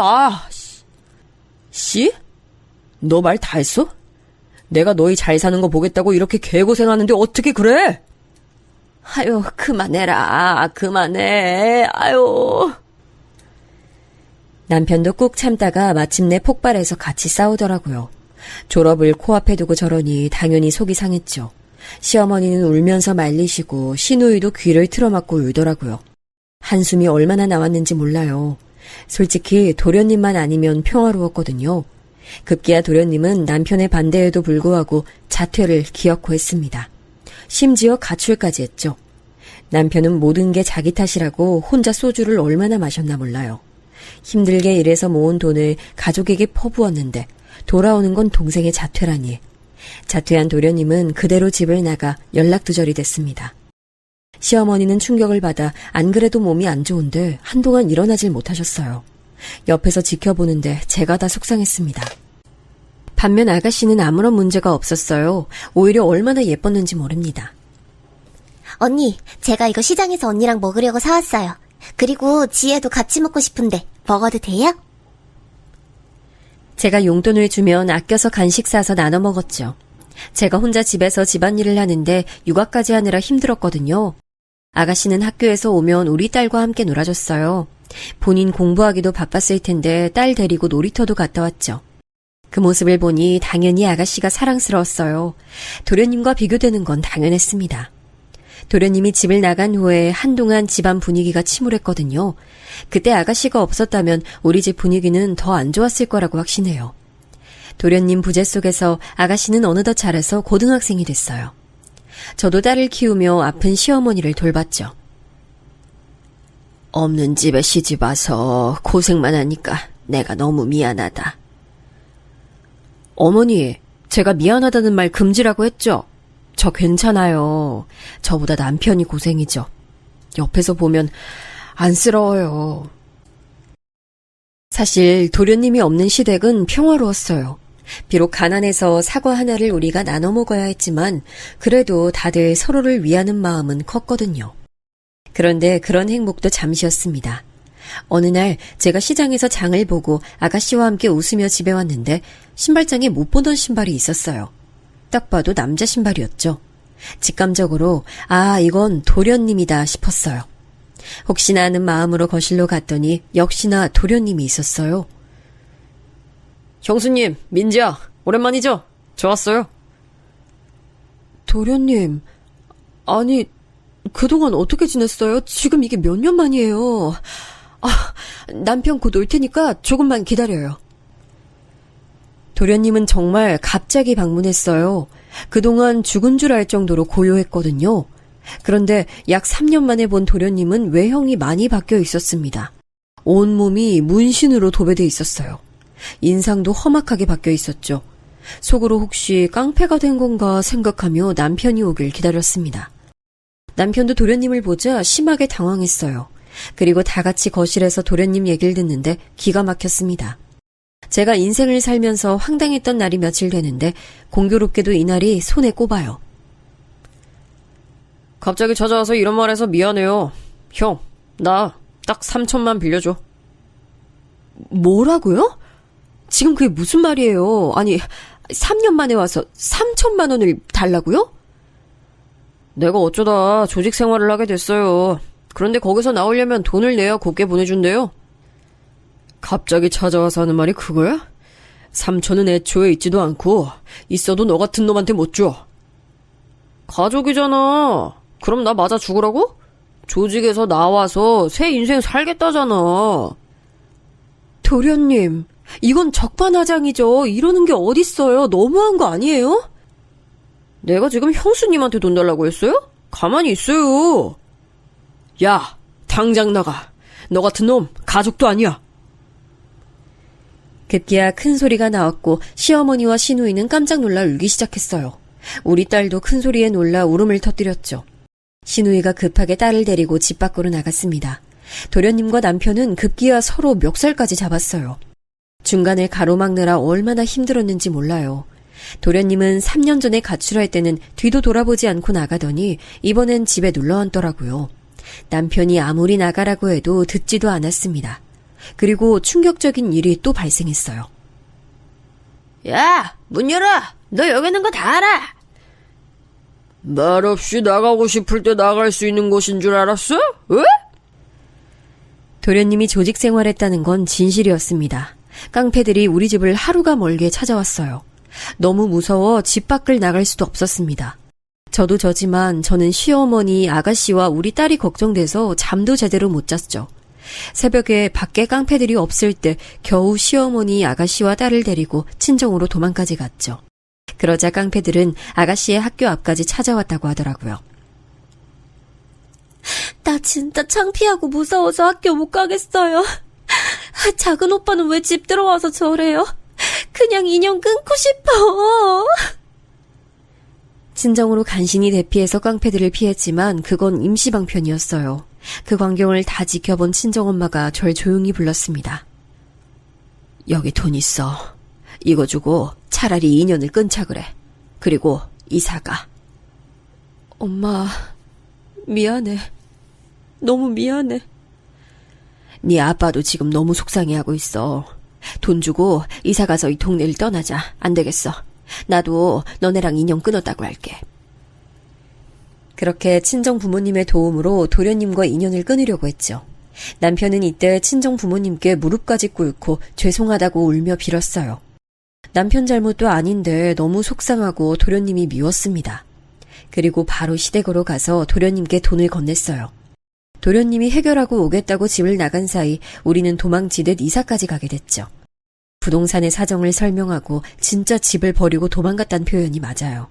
씨? 너 말 다 했어? 내가 너희 잘 사는 거 보겠다고 이렇게 개고생하는데 어떻게 그래? 아유, 그만해라. 그만해. 아유. 남편도 꾹 참다가 마침내 폭발해서 같이 싸우더라고요. 졸업을 코앞에 두고 저러니 당연히 속이 상했죠. 시어머니는 울면서 말리시고 시누이도 귀를 틀어막고 울더라고요. 한숨이 얼마나 나왔는지 몰라요. 솔직히 도련님만 아니면 평화로웠거든요. 급기야 도련님은 남편의 반대에도 불구하고 자퇴를 기어코 했습니다. 심지어 가출까지 했죠. 남편은 모든 게 자기 탓이라고 혼자 소주를 얼마나 마셨나 몰라요. 힘들게 일해서 모은 돈을 가족에게 퍼부었는데 돌아오는 건 동생의 자퇴라니. 자퇴한 도련님은 그대로 집을 나가 연락두절이 됐습니다. 시어머니는 충격을 받아 안 그래도 몸이 안 좋은데 한동안 일어나질 못하셨어요. 옆에서 지켜보는데 제가 다 속상했습니다. 반면 아가씨는 아무런 문제가 없었어요. 오히려 얼마나 예뻤는지 모릅니다. 언니, 제가 이거 시장에서 언니랑 먹으려고 사왔어요. 그리고 지혜도 같이 먹고 싶은데 먹어도 돼요? 제가 용돈을 주면 아껴서 간식 사서 나눠 먹었죠. 제가 혼자 집에서 집안일을 하는데 육아까지 하느라 힘들었거든요. 아가씨는 학교에서 오면 우리 딸과 함께 놀아줬어요. 본인 공부하기도 바빴을 텐데 딸 데리고 놀이터도 갔다 왔죠. 그 모습을 보니 당연히 아가씨가 사랑스러웠어요. 도련님과 비교되는 건 당연했습니다. 도련님이 집을 나간 후에 한동안 집안 분위기가 침울했거든요. 그때 아가씨가 없었다면 우리 집 분위기는 더 안 좋았을 거라고 확신해요. 도련님 부재 속에서 아가씨는 어느덧 자라서 고등학생이 됐어요. 저도 딸을 키우며 아픈 시어머니를 돌봤죠. 없는 집에 시집 와서 고생만 하니까 내가 너무 미안하다. 어머니, 제가 미안하다는 말 금지라고 했죠? 저 괜찮아요. 저보다 남편이 고생이죠. 옆에서 보면 안쓰러워요. 사실 도련님이 없는 시댁은 평화로웠어요. 비록 가난해서 사과 하나를 우리가 나눠 먹어야 했지만 그래도 다들 서로를 위하는 마음은 컸거든요. 그런데 그런 행복도 잠시였습니다. 어느 날 제가 시장에서 장을 보고 아가씨와 함께 웃으며 집에 왔는데 신발장에 못 보던 신발이 있었어요. 딱 봐도 남자 신발이었죠. 직감적으로 이건 도련님이다 싶었어요. 혹시나 하는 마음으로 거실로 갔더니 역시나 도련님이 있었어요. 형수님, 민지야, 오랜만이죠? 좋았어요. 도련님, 아니 그동안 어떻게 지냈어요? 지금 이게 몇 년 만이에요. 남편 곧 올 테니까 조금만 기다려요. 도련님은 정말 갑자기 방문했어요. 그동안 죽은 줄 알 정도로 고요했거든요. 그런데 약 3년 만에 본 도련님은 외형이 많이 바뀌어 있었습니다. 온몸이 문신으로 도배돼 있었어요. 인상도 험악하게 바뀌어 있었죠. 속으로 혹시 깡패가 된 건가 생각하며 남편이 오길 기다렸습니다. 남편도 도련님을 보자 심하게 당황했어요. 그리고 다 같이 거실에서 도련님 얘기를 듣는데 기가 막혔습니다. 제가 인생을 살면서 황당했던 날이 며칠 되는데 공교롭게도 이날이 손에 꼽아요. 갑자기 찾아와서 이런 말해서 미안해요. 형, 나 딱 3천만 빌려줘. 뭐라고요? 지금 그게 무슨 말이에요? 아니, 3년 만에 와서 3천만 원을 달라고요? 내가 어쩌다 조직 생활을 하게 됐어요. 그런데 거기서 나오려면 돈을 내야 곱게 보내준대요. 갑자기 찾아와서 하는 말이 그거야? 3천은 애초에 있지도 않고 있어도 너 같은 놈한테 못 줘. 가족이잖아. 그럼 나 맞아 죽으라고? 조직에서 나와서 새 인생 살겠다잖아. 도련님, 이건 적반하장이죠. 이러는 게 어딨어요. 너무한 거 아니에요? 내가 지금 형수님한테 돈 달라고 했어요? 가만히 있어요. 야, 당장 나가. 너 같은 놈 가족도 아니야. 급기야 큰 소리가 나왔고 시어머니와 시누이는 깜짝 놀라 울기 시작했어요. 우리 딸도 큰 소리에 놀라 울음을 터뜨렸죠. 시누이가 급하게 딸을 데리고 집 밖으로 나갔습니다. 도련님과 남편은 급기야 서로 멱살까지 잡았어요. 중간을 가로막느라 얼마나 힘들었는지 몰라요. 도련님은 3년 전에 가출할 때는 뒤도 돌아보지 않고 나가더니 이번엔 집에 눌러앉더라고요. 남편이 아무리 나가라고 해도 듣지도 않았습니다. 그리고 충격적인 일이 또 발생했어요. 야, 문 열어. 너 여기 있는 거 다 알아. 말없이 나가고 싶을 때 나갈 수 있는 곳인 줄 알았어? 왜? 도련님이 조직 생활했다는 건 진실이었습니다. 깡패들이 우리 집을 하루가 멀게 찾아왔어요. 너무 무서워 집 밖을 나갈 수도 없었습니다. 저도 저지만 저는 시어머니, 아가씨와 우리 딸이 걱정돼서 잠도 제대로 못 잤죠. 새벽에 밖에 깡패들이 없을 때 겨우 시어머니, 아가씨와 딸을 데리고 친정으로 도망까지 갔죠. 그러자 깡패들은 아가씨의 학교 앞까지 찾아왔다고 하더라고요. 나 진짜 창피하고 무서워서 학교 못 가겠어요. 작은 오빠는 왜 집 들어와서 저래요? 그냥 인연 끊고 싶어. 친정으로 간신히 대피해서 깡패들을 피했지만 그건 임시방편이었어요. 그 광경을 다 지켜본 친정엄마가 절 조용히 불렀습니다. 여기 돈 있어. 이거 주고 차라리 인연을 끊자 그래. 그리고 이사가. 엄마, 미안해. 너무 미안해. 네 아빠도 지금 너무 속상해하고 있어. 돈 주고 이사가서 이 동네를 떠나자. 안 되겠어. 나도 너네랑 인연 끊었다고 할게. 그렇게 친정 부모님의 도움으로 도련님과 인연을 끊으려고 했죠. 남편은 이때 친정 부모님께 무릎까지 꿇고 죄송하다고 울며 빌었어요. 남편 잘못도 아닌데 너무 속상하고 도련님이 미웠습니다. 그리고 바로 시댁으로 가서 도련님께 돈을 건넸어요. 도련님이 해결하고 오겠다고 집을 나간 사이 우리는 도망치듯 이사까지 가게 됐죠. 부동산의 사정을 설명하고 진짜 집을 버리고 도망갔다는 표현이 맞아요.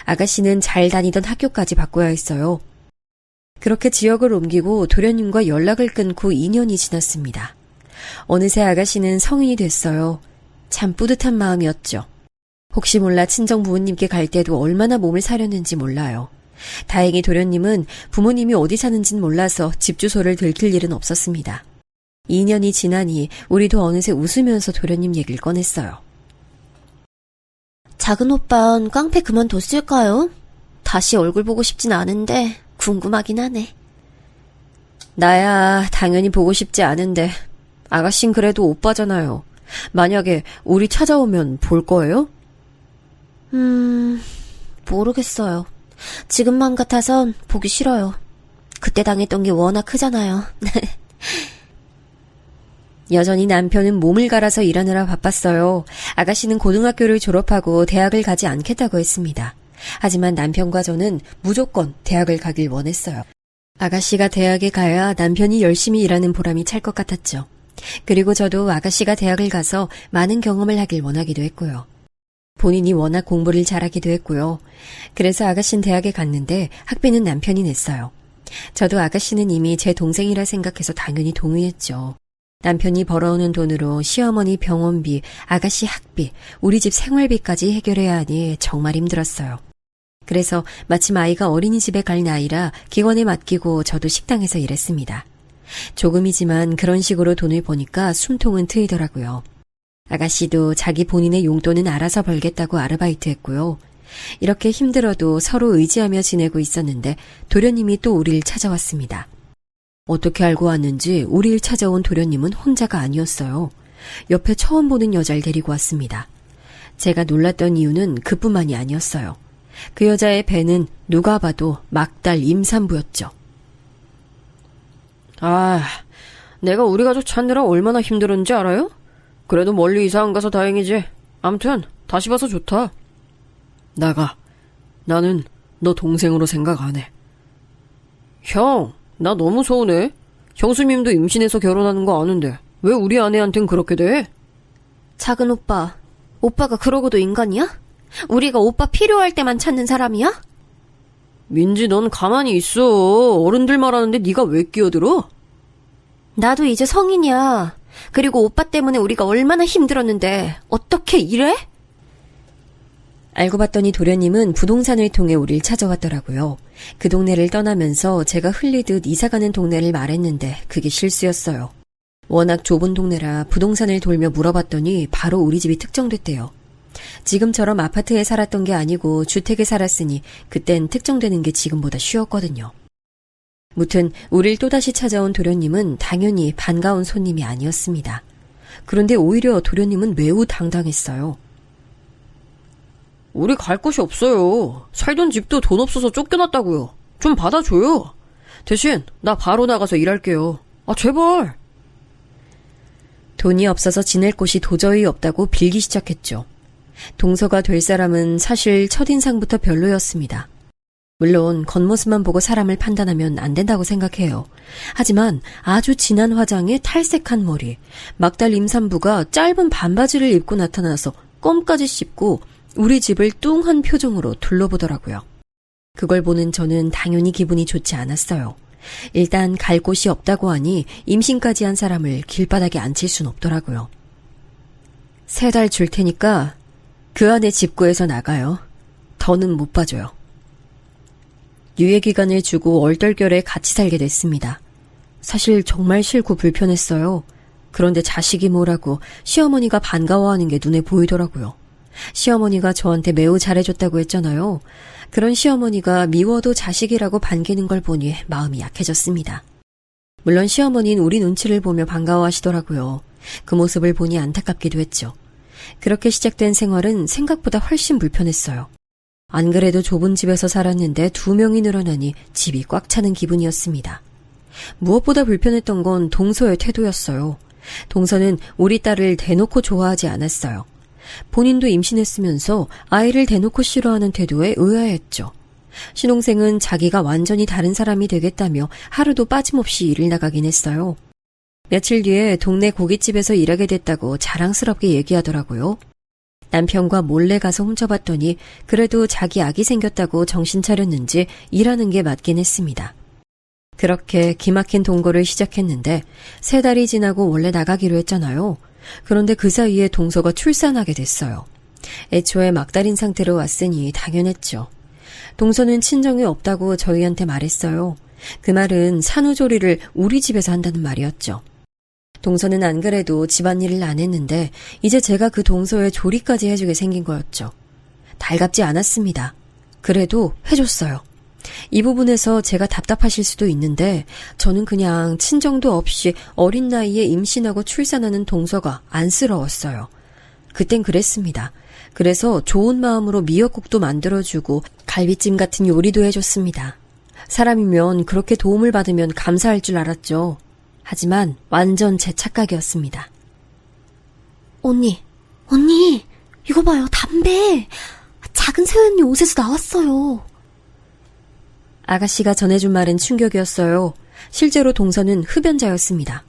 아가씨는 잘 다니던 학교까지 바꿔야 했어요. 그렇게 지역을 옮기고 도련님과 연락을 끊고 2년이 지났습니다. 어느새 아가씨는 성인이 됐어요. 참 뿌듯한 마음이었죠. 혹시 몰라 친정 부모님께 갈 때도 얼마나 몸을 사렸는지 몰라요. 다행히 도련님은 부모님이 어디 사는진 몰라서 집 주소를 들킬 일은 없었습니다. 2년이 지나니 우리도 어느새 웃으면서 도련님 얘기를 꺼냈어요. 작은 오빠는 깡패 그만뒀을까요? 다시 얼굴 보고 싶진 않은데 궁금하긴 하네. 나야 당연히 보고 싶지 않은데 아가씨는 그래도 오빠잖아요. 만약에 우리 찾아오면 볼 거예요? 모르겠어요. 지금 마음 같아선 보기 싫어요. 그때 당했던 게 워낙 크잖아요. 여전히 남편은 몸을 갈아서 일하느라 바빴어요. 아가씨는 고등학교를 졸업하고 대학을 가지 않겠다고 했습니다. 하지만 남편과 저는 무조건 대학을 가길 원했어요. 아가씨가 대학에 가야 남편이 열심히 일하는 보람이 찰 것 같았죠. 그리고 저도 아가씨가 대학을 가서 많은 경험을 하길 원하기도 했고요. 본인이 워낙 공부를 잘하기도 했고요. 그래서 아가씨는 대학에 갔는데 학비는 남편이 냈어요. 저도 아가씨는 이미 제 동생이라 생각해서 당연히 동의했죠. 남편이 벌어오는 돈으로 시어머니 병원비, 아가씨 학비, 우리 집 생활비까지 해결해야 하니 정말 힘들었어요. 그래서 마침 아이가 어린이집에 갈 나이라 기관에 맡기고 저도 식당에서 일했습니다. 조금이지만 그런 식으로 돈을 버니까 숨통은 트이더라고요. 아가씨도 자기 본인의 용돈은 알아서 벌겠다고 아르바이트 했고요. 이렇게 힘들어도 서로 의지하며 지내고 있었는데 도련님이 또 우리를 찾아왔습니다. 어떻게 알고 왔는지 우리를 찾아온 도련님은 혼자가 아니었어요. 옆에 처음 보는 여자를 데리고 왔습니다. 제가 놀랐던 이유는 그뿐만이 아니었어요. 그 여자의 배는 누가 봐도 막달 임산부였죠. 내가 우리 가족 찾느라 얼마나 힘들었는지 알아요? 그래도 멀리 이사 안 가서 다행이지. 암튼 다시 봐서 좋다. 나가. 나는 너 동생으로 생각 안 해. 형, 나 너무 서운해. 형수님도 임신해서 결혼하는 거 아는데 왜 우리 아내한텐 그렇게 돼? 작은 오빠, 오빠가 그러고도 인간이야? 우리가 오빠 필요할 때만 찾는 사람이야? 민지, 넌 가만히 있어. 어른들 말하는데 네가 왜 끼어들어? 나도 이제 성인이야. 그리고 오빠 때문에 우리가 얼마나 힘들었는데 어떻게 이래? 알고 봤더니 도련님은 부동산을 통해 우릴 찾아왔더라고요. 그 동네를 떠나면서 제가 흘리듯 이사가는 동네를 말했는데 그게 실수였어요. 워낙 좁은 동네라 부동산을 돌며 물어봤더니 바로 우리 집이 특정됐대요. 지금처럼 아파트에 살았던 게 아니고 주택에 살았으니 그땐 특정되는 게 지금보다 쉬웠거든요. 무튼 우릴 또다시 찾아온 도련님은 당연히 반가운 손님이 아니었습니다. 그런데 오히려 도련님은 매우 당당했어요. 우리 갈 곳이 없어요. 살던 집도 돈 없어서 쫓겨났다고요. 좀 받아줘요. 대신 나 바로 나가서 일할게요. 아, 제발. 돈이 없어서 지낼 곳이 도저히 없다고 빌기 시작했죠. 동서가 될 사람은 사실 첫인상부터 별로였습니다. 물론 겉모습만 보고 사람을 판단하면 안 된다고 생각해요. 하지만 아주 진한 화장에 탈색한 머리, 막달 임산부가 짧은 반바지를 입고 나타나서 껌까지 씹고 우리 집을 뚱한 표정으로 둘러보더라고요. 그걸 보는 저는 당연히 기분이 좋지 않았어요. 일단 갈 곳이 없다고 하니 임신까지 한 사람을 길바닥에 앉힐 순 없더라고요. 3달 줄 테니까 그 안에 집 구해서 나가요. 더는 못 봐줘요. 유예기간을 주고 얼떨결에 같이 살게 됐습니다. 사실 정말 싫고 불편했어요. 그런데 자식이 뭐라고 시어머니가 반가워하는 게 눈에 보이더라고요. 시어머니가 저한테 매우 잘해줬다고 했잖아요. 그런 시어머니가 미워도 자식이라고 반기는 걸 보니 마음이 약해졌습니다. 물론 시어머니는 우리 눈치를 보며 반가워하시더라고요. 그 모습을 보니 안타깝기도 했죠. 그렇게 시작된 생활은 생각보다 훨씬 불편했어요. 안 그래도 좁은 집에서 살았는데 2명이 늘어나니 집이 꽉 차는 기분이었습니다. 무엇보다 불편했던 건 동서의 태도였어요. 동서는 우리 딸을 대놓고 좋아하지 않았어요. 본인도 임신했으면서 아이를 대놓고 싫어하는 태도에 의아했죠. 신동생은 자기가 완전히 다른 사람이 되겠다며 하루도 빠짐없이 일을 나가긴 했어요. 며칠 뒤에 동네 고깃집에서 일하게 됐다고 자랑스럽게 얘기하더라고요. 남편과 몰래 가서 훔쳐봤더니 그래도 자기 아기 생겼다고 정신 차렸는지 일하는 게 맞긴 했습니다. 그렇게 기막힌 동거를 시작했는데 3달이 지나고 원래 나가기로 했잖아요. 그런데 그 사이에 동서가 출산하게 됐어요. 애초에 막달인 상태로 왔으니 당연했죠. 동서는 친정이 없다고 저희한테 말했어요. 그 말은 산후조리를 우리 집에서 한다는 말이었죠. 동서는 안 그래도 집안일을 안 했는데 이제 제가 그 동서의 조리까지 해주게 생긴 거였죠. 달갑지 않았습니다. 그래도 해줬어요. 이 부분에서 제가 답답하실 수도 있는데 저는 그냥 친정도 없이 어린 나이에 임신하고 출산하는 동서가 안쓰러웠어요. 그땐 그랬습니다. 그래서 좋은 마음으로 미역국도 만들어주고 갈비찜 같은 요리도 해줬습니다. 사람이면 그렇게 도움을 받으면 감사할 줄 알았죠. 하지만 완전 제 착각이었습니다. 언니, 이거 봐요, 담배. 작은 새언니 옷에서 나왔어요. 아가씨가 전해준 말은 충격이었어요. 실제로 동서는 흡연자였습니다.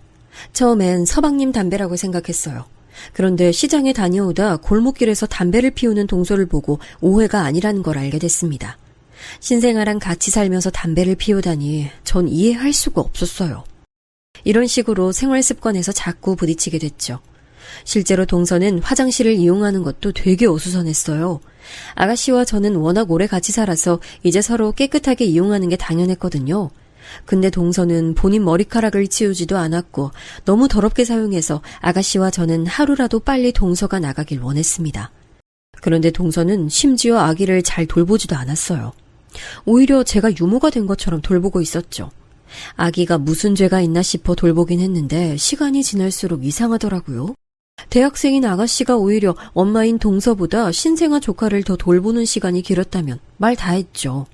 처음엔 서방님 담배라고 생각했어요. 그런데 시장에 다녀오다 골목길에서 담배를 피우는 동서를 보고 오해가 아니라는 걸 알게 됐습니다. 신생아랑 같이 살면서 담배를 피우다니 전 이해할 수가 없었어요. 이런 식으로 생활 습관에서 자꾸 부딪히게 됐죠. 실제로 동서는 화장실을 이용하는 것도 되게 어수선했어요. 아가씨와 저는 워낙 오래 같이 살아서 이제 서로 깨끗하게 이용하는 게 당연했거든요. 근데 동서는 본인 머리카락을 치우지도 않았고 너무 더럽게 사용해서 아가씨와 저는 하루라도 빨리 동서가 나가길 원했습니다. 그런데 동서는 심지어 아기를 잘 돌보지도 않았어요. 오히려 제가 유모가 된 것처럼 돌보고 있었죠. 아기가 무슨 죄가 있나 싶어 돌보긴 했는데 시간이 지날수록 이상하더라고요. 대학생인 아가씨가 오히려 엄마인 동서보다 신생아 조카를 더 돌보는 시간이 길었다면 말 다 했죠.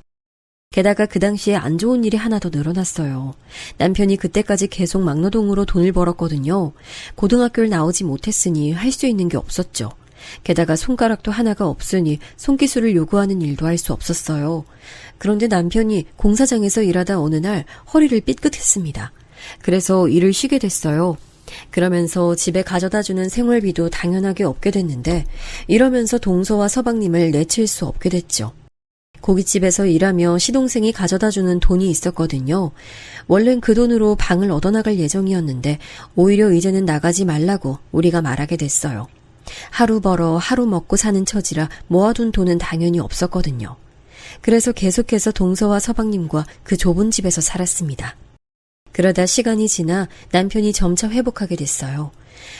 게다가 그 당시에 안 좋은 일이 하나 더 늘어났어요. 남편이 그때까지 계속 막노동으로 돈을 벌었거든요. 고등학교를 나오지 못했으니 할 수 있는 게 없었죠. 게다가 손가락도 하나가 없으니 손기술을 요구하는 일도 할 수 없었어요. 그런데 남편이 공사장에서 일하다 어느 날 허리를 삐끗했습니다. 그래서 일을 쉬게 됐어요. 그러면서 집에 가져다주는 생활비도 당연하게 없게 됐는데 이러면서 동서와 서방님을 내칠 수 없게 됐죠. 고깃집에서 일하며 시동생이 가져다주는 돈이 있었거든요. 원래는 그 돈으로 방을 얻어나갈 예정이었는데 오히려 이제는 나가지 말라고 우리가 말하게 됐어요. 하루 벌어 하루 먹고 사는 처지라 모아둔 돈은 당연히 없었거든요. 그래서 계속해서 동서와 서방님과 그 좁은 집에서 살았습니다. 그러다 시간이 지나 남편이 점차 회복하게 됐어요.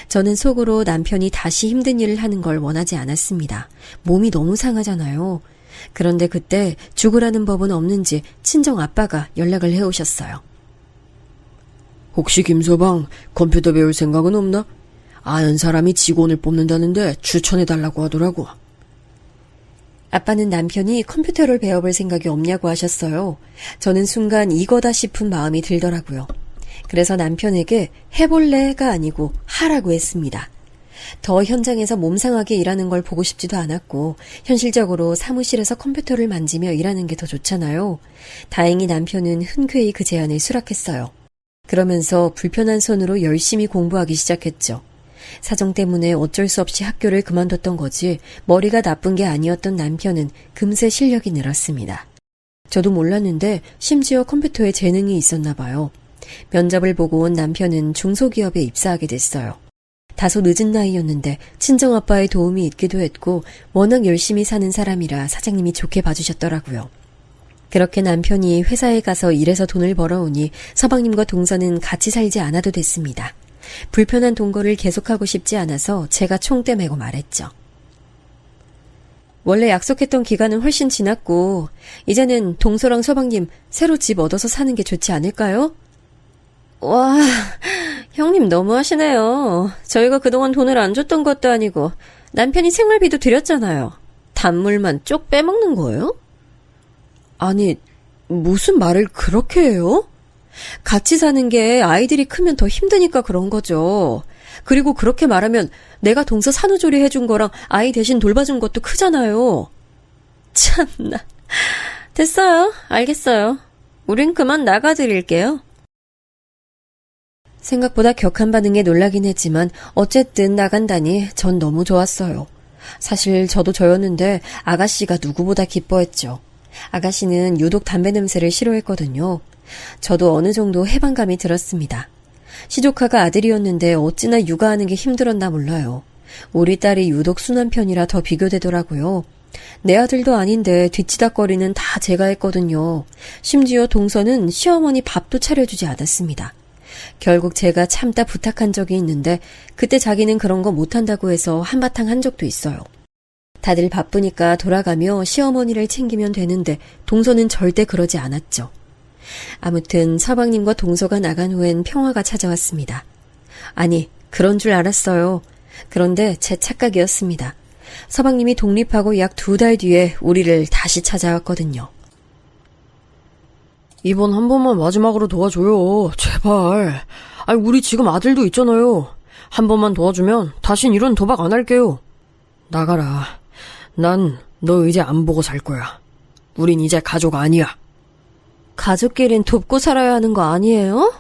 저는 속으로 남편이 다시 힘든 일을 하는 걸 원하지 않았습니다. 몸이 너무 상하잖아요. 그런데 그때 죽으라는 법은 없는지 친정 아빠가 연락을 해오셨어요. 혹시 김서방 컴퓨터 배울 생각은 없나? 아는 사람이 직원을 뽑는다는데 추천해달라고 하더라고. 아빠는 남편이 컴퓨터를 배워볼 생각이 없냐고 하셨어요. 저는 순간 이거다 싶은 마음이 들더라고요. 그래서 남편에게 해볼래가 아니고 하라고 했습니다. 더 현장에서 몸상하게 일하는 걸 보고 싶지도 않았고 현실적으로 사무실에서 컴퓨터를 만지며 일하는 게 더 좋잖아요. 다행히 남편은 흔쾌히 그 제안을 수락했어요. 그러면서 불편한 손으로 열심히 공부하기 시작했죠. 사정 때문에 어쩔 수 없이 학교를 그만뒀던 거지 머리가 나쁜 게 아니었던 남편은 금세 실력이 늘었습니다. 저도 몰랐는데 심지어 컴퓨터에 재능이 있었나 봐요. 면접을 보고 온 남편은 중소기업에 입사하게 됐어요. 다소 늦은 나이였는데 친정아빠의 도움이 있기도 했고 워낙 열심히 사는 사람이라 사장님이 좋게 봐주셨더라고요. 그렇게 남편이 회사에 가서 일해서 돈을 벌어오니 서방님과 동서는 같이 살지 않아도 됐습니다. 불편한 동거를 계속하고 싶지 않아서 제가 총대 메고 말했죠. 원래 약속했던 기간은 훨씬 지났고 이제는 동서랑 서방님 새로 집 얻어서 사는 게 좋지 않을까요? 와, 형님 너무하시네요. 저희가 그동안 돈을 안 줬던 것도 아니고 남편이 생활비도 드렸잖아요. 단물만 쪽 빼먹는 거예요? 아니, 무슨 말을 그렇게 해요? 같이 사는 게 아이들이 크면 더 힘드니까 그런 거죠. 그리고 그렇게 말하면 내가 동서 산후조리 해준 거랑 아이 대신 돌봐준 것도 크잖아요. 참나. 됐어요. 알겠어요. 우린 그만 나가드릴게요. 생각보다 격한 반응에 놀라긴 했지만 어쨌든 나간다니 전 너무 좋았어요. 사실 저도 저였는데 아가씨가 누구보다 기뻐했죠. 아가씨는 유독 담배 냄새를 싫어했거든요. 저도 어느 정도 해방감이 들었습니다. 시조카가 아들이었는데 어찌나 육아하는 게 힘들었나 몰라요. 우리 딸이 유독 순한 편이라 더 비교되더라고요. 내 아들도 아닌데 뒤치다거리는 다 제가 했거든요. 심지어 동서는 시어머니 밥도 차려주지 않았습니다. 결국 제가 참다 부탁한 적이 있는데 그때 자기는 그런 거 못한다고 해서 한바탕 한 적도 있어요. 다들 바쁘니까 돌아가며 시어머니를 챙기면 되는데 동서는 절대 그러지 않았죠. 아무튼 서방님과 동서가 나간 후엔 평화가 찾아왔습니다. 아니, 그런 줄 알았어요. 그런데 제 착각이었습니다. 서방님이 독립하고 약 2달 뒤에 우리를 다시 찾아왔거든요. 이번 한 번만 마지막으로 도와줘요. 제발. 아니, 우리 지금 아들도 있잖아요. 한 번만 도와주면 다신 이런 도박 안 할게요. 나가라. 난 너 이제 안 보고 살 거야. 우린 이제 가족 아니야. 가족끼린 돕고 살아야 하는 거 아니에요?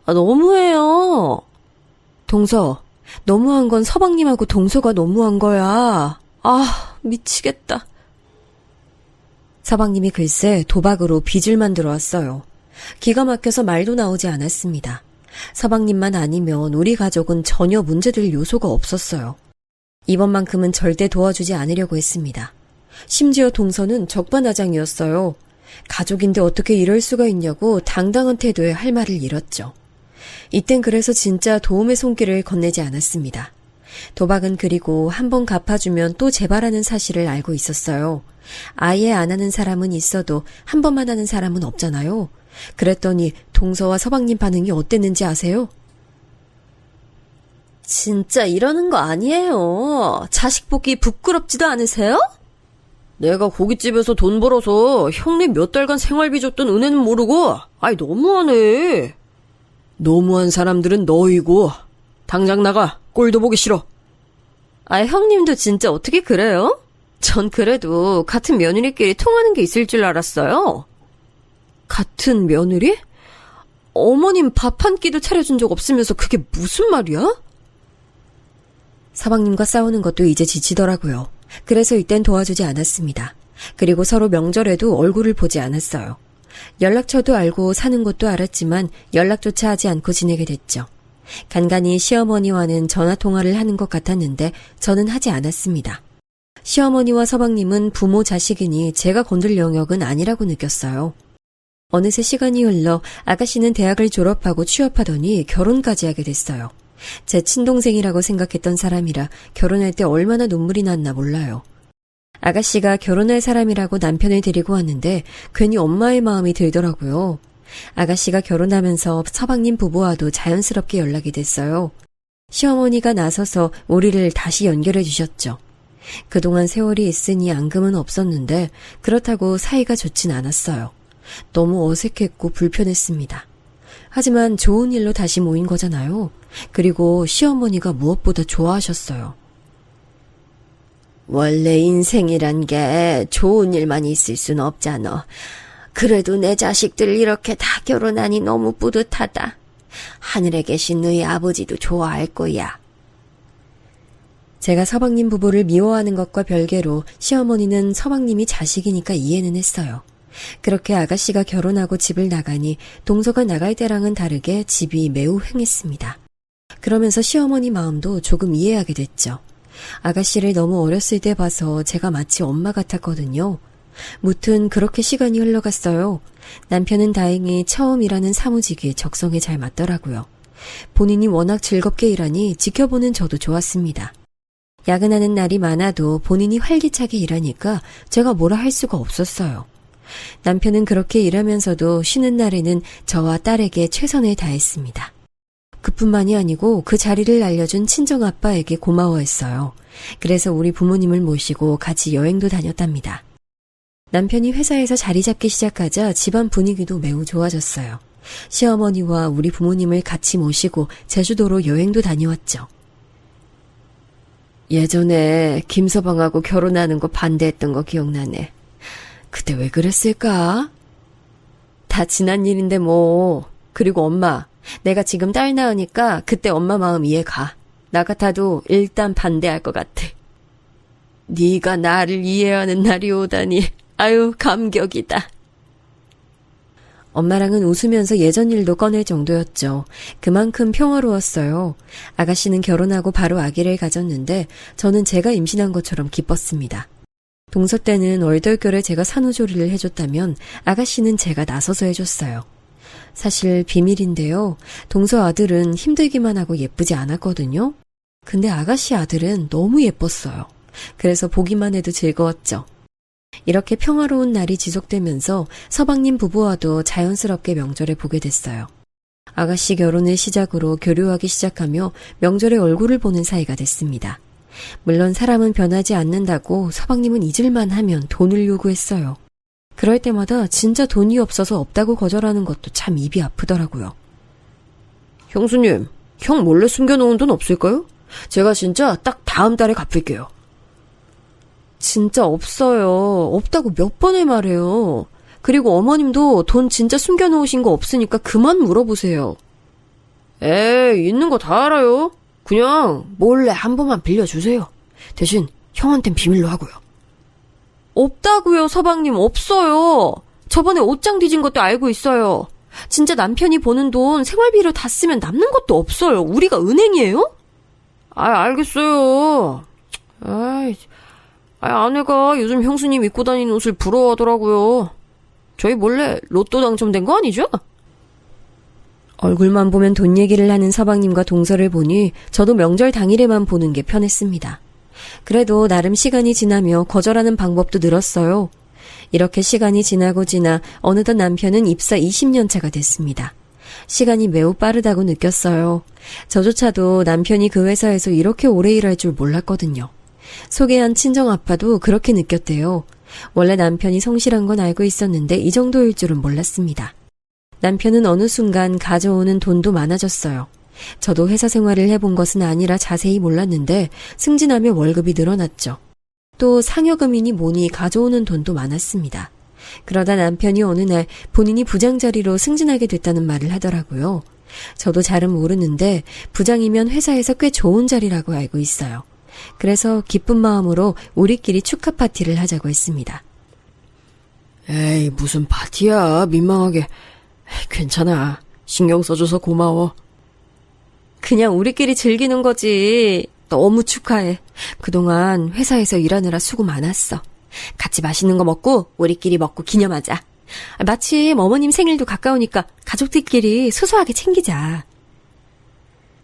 너무해요. 동서, 너무한 건 서방님하고 동서가 너무한 거야. 미치겠다. 서방님이 글쎄 도박으로 빚을 만들어 왔어요. 기가 막혀서 말도 나오지 않았습니다. 서방님만 아니면 우리 가족은 전혀 문제될 요소가 없었어요. 이번만큼은 절대 도와주지 않으려고 했습니다. 심지어 동서는 적반하장이었어요. 가족인데 어떻게 이럴 수가 있냐고 당당한 태도에 할 말을 잃었죠. 이땐 그래서 진짜 도움의 손길을 건네지 않았습니다. 도박은 그리고 한 번 갚아주면 또 재발하는 사실을 알고 있었어요. 아예 안 하는 사람은 있어도 한 번만 하는 사람은 없잖아요. 그랬더니 동서와 서방님 반응이 어땠는지 아세요? 진짜 이러는 거 아니에요. 자식 보기 부끄럽지도 않으세요? 내가 고깃집에서 돈 벌어서 형님 몇 달간 생활비 줬던 은혜는 모르고, 아이, 너무하네. 너무한 사람들은 너희고, 당장 나가. 꼴도 보기 싫어. 형님도 진짜 어떻게 그래요? 전 그래도 같은 며느리끼리 통하는 게 있을 줄 알았어요. 같은 며느리? 어머님 밥 한 끼도 차려준 적 없으면서 그게 무슨 말이야? 서방님과 싸우는 것도 이제 지치더라고요. 그래서 이땐 도와주지 않았습니다. 그리고 서로 명절에도 얼굴을 보지 않았어요. 연락처도 알고 사는 곳도 알았지만 연락조차 하지 않고 지내게 됐죠. 간간히 시어머니와는 전화통화를 하는 것 같았는데 저는 하지 않았습니다. 시어머니와 서방님은 부모 자식이니 제가 건들 영역은 아니라고 느꼈어요. 어느새 시간이 흘러 아가씨는 대학을 졸업하고 취업하더니 결혼까지 하게 됐어요. 제 친동생이라고 생각했던 사람이라 결혼할 때 얼마나 눈물이 났나 몰라요. 아가씨가 결혼할 사람이라고 남편을 데리고 왔는데 괜히 엄마의 마음이 들더라고요. 아가씨가 결혼하면서 서방님 부부와도 자연스럽게 연락이 됐어요. 시어머니가 나서서 우리를 다시 연결해 주셨죠. 그동안 세월이 있으니 앙금은 없었는데 그렇다고 사이가 좋진 않았어요. 너무 어색했고 불편했습니다. 하지만 좋은 일로 다시 모인 거잖아요. 그리고 시어머니가 무엇보다 좋아하셨어요. 원래 인생이란 게 좋은 일만 있을 순 없잖아. 그래도 내 자식들 이렇게 다 결혼하니 너무 뿌듯하다. 하늘에 계신 너희 아버지도 좋아할 거야. 제가 서방님 부부를 미워하는 것과 별개로 시어머니는 서방님이 자식이니까 이해는 했어요. 그렇게 아가씨가 결혼하고 집을 나가니 동서가 나갈 때랑은 다르게 집이 매우 횡했습니다. 그러면서 시어머니 마음도 조금 이해하게 됐죠. 아가씨를 너무 어렸을 때 봐서 제가 마치 엄마 같았거든요. 무튼 그렇게 시간이 흘러갔어요. 남편은 다행히 처음 일하는 사무직이 적성에 잘 맞더라고요. 본인이 워낙 즐겁게 일하니 지켜보는 저도 좋았습니다. 야근하는 날이 많아도 본인이 활기차게 일하니까 제가 뭐라 할 수가 없었어요. 남편은 그렇게 일하면서도 쉬는 날에는 저와 딸에게 최선을 다했습니다. 그뿐만이 아니고 그 자리를 알려준 친정아빠에게 고마워했어요. 그래서 우리 부모님을 모시고 같이 여행도 다녔답니다. 남편이 회사에서 자리 잡기 시작하자 집안 분위기도 매우 좋아졌어요. 시어머니와 우리 부모님을 같이 모시고 제주도로 여행도 다녀왔죠. 예전에 김서방하고 결혼하는 거 반대했던 거 기억나네. 그때 왜 그랬을까? 다 지난 일인데 뭐. 그리고 엄마, 내가 지금 딸 낳으니까 그때 엄마 마음 이해가. 나 같아도 일단 반대할 것 같아. 네가 나를 이해하는 날이 오다니. 아유, 감격이다. 엄마랑은 웃으면서 예전 일도 꺼낼 정도였죠. 그만큼 평화로웠어요. 아가씨는 결혼하고 바로 아기를 가졌는데 저는 제가 임신한 것처럼 기뻤습니다. 동서 때는 얼떨결에 제가 산후조리를 해줬다면 아가씨는 제가 나서서 해줬어요. 사실 비밀인데요. 동서 아들은 힘들기만 하고 예쁘지 않았거든요. 근데 아가씨 아들은 너무 예뻤어요. 그래서 보기만 해도 즐거웠죠. 이렇게 평화로운 날이 지속되면서 서방님 부부와도 자연스럽게 명절에 보게 됐어요. 아가씨 결혼을 시작으로 교류하기 시작하며 명절에 얼굴을 보는 사이가 됐습니다. 물론 사람은 변하지 않는다고 서방님은 잊을만 하면 돈을 요구했어요. 그럴 때마다 진짜 돈이 없어서 없다고 거절하는 것도 참 입이 아프더라고요. 형수님, 형 몰래 숨겨놓은 돈 없을까요? 제가 진짜 딱 다음 달에 갚을게요. 진짜 없어요. 없다고 몇 번을 말해요. 그리고 어머님도 돈 진짜 숨겨놓으신 거 없으니까 그만 물어보세요. 에이, 있는 거 다 알아요. 그냥 몰래 한 번만 빌려주세요. 대신 형한텐 비밀로 하고요. 없다고요, 서방님. 없어요. 저번에 옷장 뒤진 것도 알고 있어요. 진짜 남편이 버는 돈 생활비로 다 쓰면 남는 것도 없어요. 우리가 은행이에요? 알겠어요. 아내가 요즘 형수님 입고 다니는 옷을 부러워하더라고요. 저희 몰래 로또 당첨된 거 아니죠? 얼굴만 보면 돈 얘기를 하는 서방님과 동서를 보니 저도 명절 당일에만 보는 게 편했습니다. 그래도 나름 시간이 지나며 거절하는 방법도 늘었어요. 이렇게 시간이 지나고 지나 어느덧 남편은 입사 20년 차가 됐습니다. 시간이 매우 빠르다고 느꼈어요. 저조차도 남편이 그 회사에서 이렇게 오래 일할 줄 몰랐거든요. 소개한 친정아빠도 그렇게 느꼈대요. 원래 남편이 성실한 건 알고 있었는데 이 정도일 줄은 몰랐습니다. 남편은 어느 순간 가져오는 돈도 많아졌어요. 저도 회사 생활을 해본 것은 아니라 자세히 몰랐는데 승진하며 월급이 늘어났죠. 또 상여금이니 뭐니 가져오는 돈도 많았습니다. 그러다 남편이 어느 날 본인이 부장 자리로 승진하게 됐다는 말을 하더라고요. 저도 잘은 모르는데 부장이면 회사에서 꽤 좋은 자리라고 알고 있어요. 그래서 기쁜 마음으로 우리끼리 축하 파티를 하자고 했습니다. 에이, 무슨 파티야. 민망하게. 에이, 괜찮아. 신경 써줘서 고마워. 그냥 우리끼리 즐기는 거지. 너무 축하해. 그동안 회사에서 일하느라 수고 많았어. 같이 맛있는 거 먹고 우리끼리 먹고 기념하자. 마침 어머님 생일도 가까우니까 가족들끼리 소소하게 챙기자.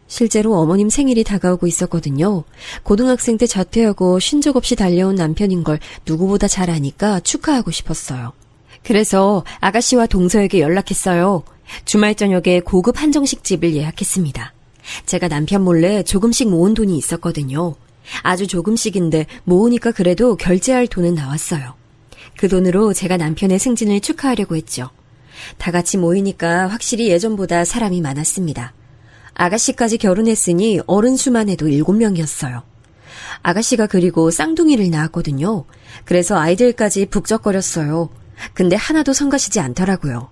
실제로 어머님 생일이 다가오고 있었거든요. 고등학생 때 자퇴하고 쉰 적 없이 달려온 남편인 걸 누구보다 잘 아니까 축하하고 싶었어요. 그래서 아가씨와 동서에게 연락했어요. 주말 저녁에 고급 한정식 집을 예약했습니다. 제가 남편 몰래 조금씩 모은 돈이 있었거든요. 아주 조금씩인데 모으니까 그래도 결제할 돈은 나왔어요. 그 돈으로 제가 남편의 승진을 축하하려고 했죠. 다 같이 모이니까 확실히 예전보다 사람이 많았습니다. 아가씨까지 결혼했으니 어른 수만 해도 7명이었어요. 아가씨가 그리고 쌍둥이를 낳았거든요. 그래서 아이들까지 북적거렸어요. 근데 하나도 성가시지 않더라고요.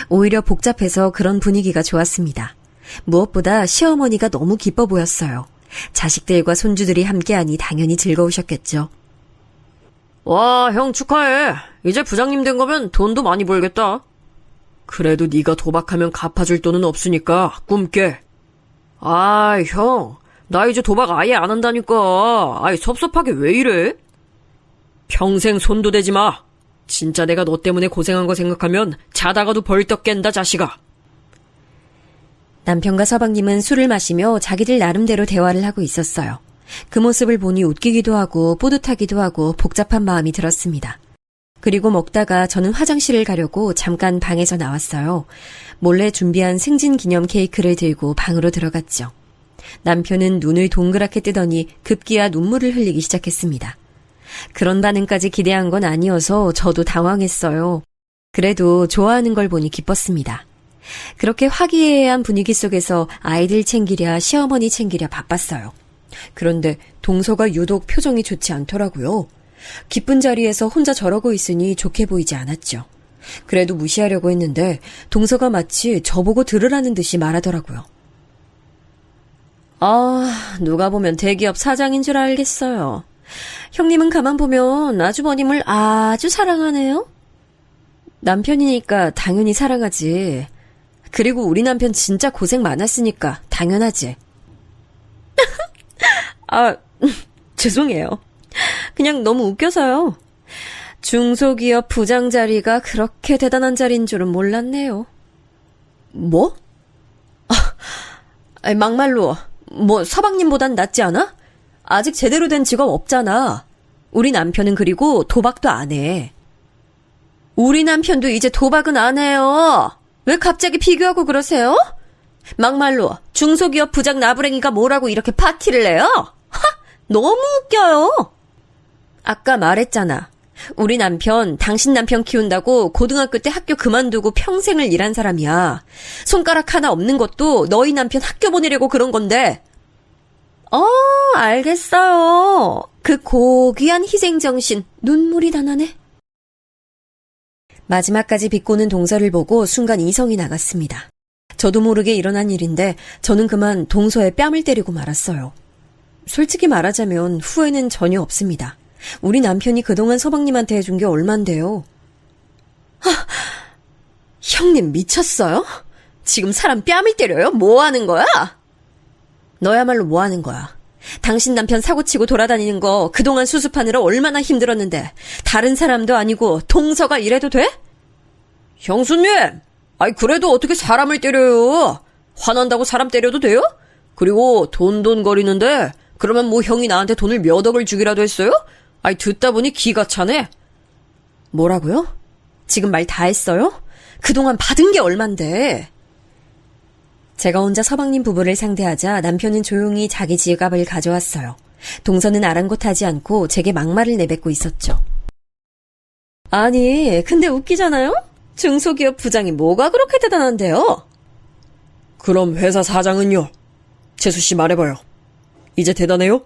오히려 복잡해서 그런 분위기가 좋았습니다. 무엇보다 시어머니가 너무 기뻐 보였어요. 자식들과 손주들이 함께하니 당연히 즐거우셨겠죠. 와, 형 축하해. 이제 부장님 된 거면 돈도 많이 벌겠다. 그래도 네가 도박하면 갚아줄 돈은 없으니까 꿈깨. 아이, 형. 나 이제 도박 아예 안 한다니까. 아이, 섭섭하게 왜 이래? 평생 손도 대지 마. 진짜 내가 너 때문에 고생한 거 생각하면 자다가도 벌떡 깬다, 자식아. 남편과 서방님은 술을 마시며 자기들 나름대로 대화를 하고 있었어요. 그 모습을 보니 웃기기도 하고 뿌듯하기도 하고 복잡한 마음이 들었습니다. 그리고 먹다가 저는 화장실을 가려고 잠깐 방에서 나왔어요. 몰래 준비한 생진 기념 케이크를 들고 방으로 들어갔죠. 남편은 눈을 동그랗게 뜨더니 급기야 눈물을 흘리기 시작했습니다. 그런 반응까지 기대한 건 아니어서 저도 당황했어요. 그래도 좋아하는 걸 보니 기뻤습니다. 그렇게 화기애애한 분위기 속에서 아이들 챙기랴 시어머니 챙기랴 바빴어요. 그런데 동서가 유독 표정이 좋지 않더라고요. 기쁜 자리에서 혼자 저러고 있으니 좋게 보이지 않았죠. 그래도 무시하려고 했는데 동서가 마치 저보고 들으라는 듯이 말하더라고요. 아, 누가 보면 대기업 사장인 줄 알겠어요. 형님은 가만 보면 아주버님을 아주 사랑하네요. 남편이니까 당연히 사랑하지. 그리고 우리 남편 진짜 고생 많았으니까 당연하지. 아, 죄송해요. 그냥 너무 웃겨서요. 중소기업 부장 자리가 그렇게 대단한 자리인 줄은 몰랐네요. 뭐? 막말로 뭐 서방님보단 낫지 않아? 아직 제대로 된 직업 없잖아. 우리 남편은 그리고 도박도 안 해. 우리 남편도 이제 도박은 안 해요. 왜 갑자기 비교하고 그러세요? 막말로 중소기업 부장 나부랭이가 뭐라고 이렇게 파티를 내요? 하! 너무 웃겨요. 아까 말했잖아. 우리 남편 당신 남편 키운다고 고등학교 때 학교 그만두고 평생을 일한 사람이야. 손가락 하나 없는 것도 너희 남편 학교 보내려고 그런 건데. 알겠어요. 그 고귀한 희생정신 눈물이 다 나네. 마지막까지 비꼬는 동서를 보고 순간 이성이 나갔습니다. 저도 모르게 일어난 일인데 저는 그만 동서의 뺨을 때리고 말았어요. 솔직히 말하자면 후회는 전혀 없습니다. 우리 남편이 그동안 서방님한테 해준 게 얼만데요. 형님 미쳤어요? 지금 사람 뺨을 때려요? 뭐 하는 거야? 너야말로 뭐 하는 거야? 당신 남편 사고치고 돌아다니는 거 그동안 수습하느라 얼마나 힘들었는데 다른 사람도 아니고 동서가 이래도 돼? 형수님! 아이 그래도 어떻게 사람을 때려요? 화난다고 사람 때려도 돼요? 그리고 돈거리는데 그러면 뭐 형이 나한테 돈을 몇 억을 주기라도 했어요? 아이 듣다 보니 기가 차네. 뭐라고요? 지금 말 다 했어요? 그동안 받은 게 얼만데. 제가 혼자 서방님 부부를 상대하자 남편은 조용히 자기 지갑을 가져왔어요. 동서는 아랑곳하지 않고 제게 막말을 내뱉고 있었죠. 아니, 근데 웃기잖아요? 중소기업 부장이 뭐가 그렇게 대단한데요? 그럼 회사 사장은요? 재수씨 말해봐요. 이제 대단해요?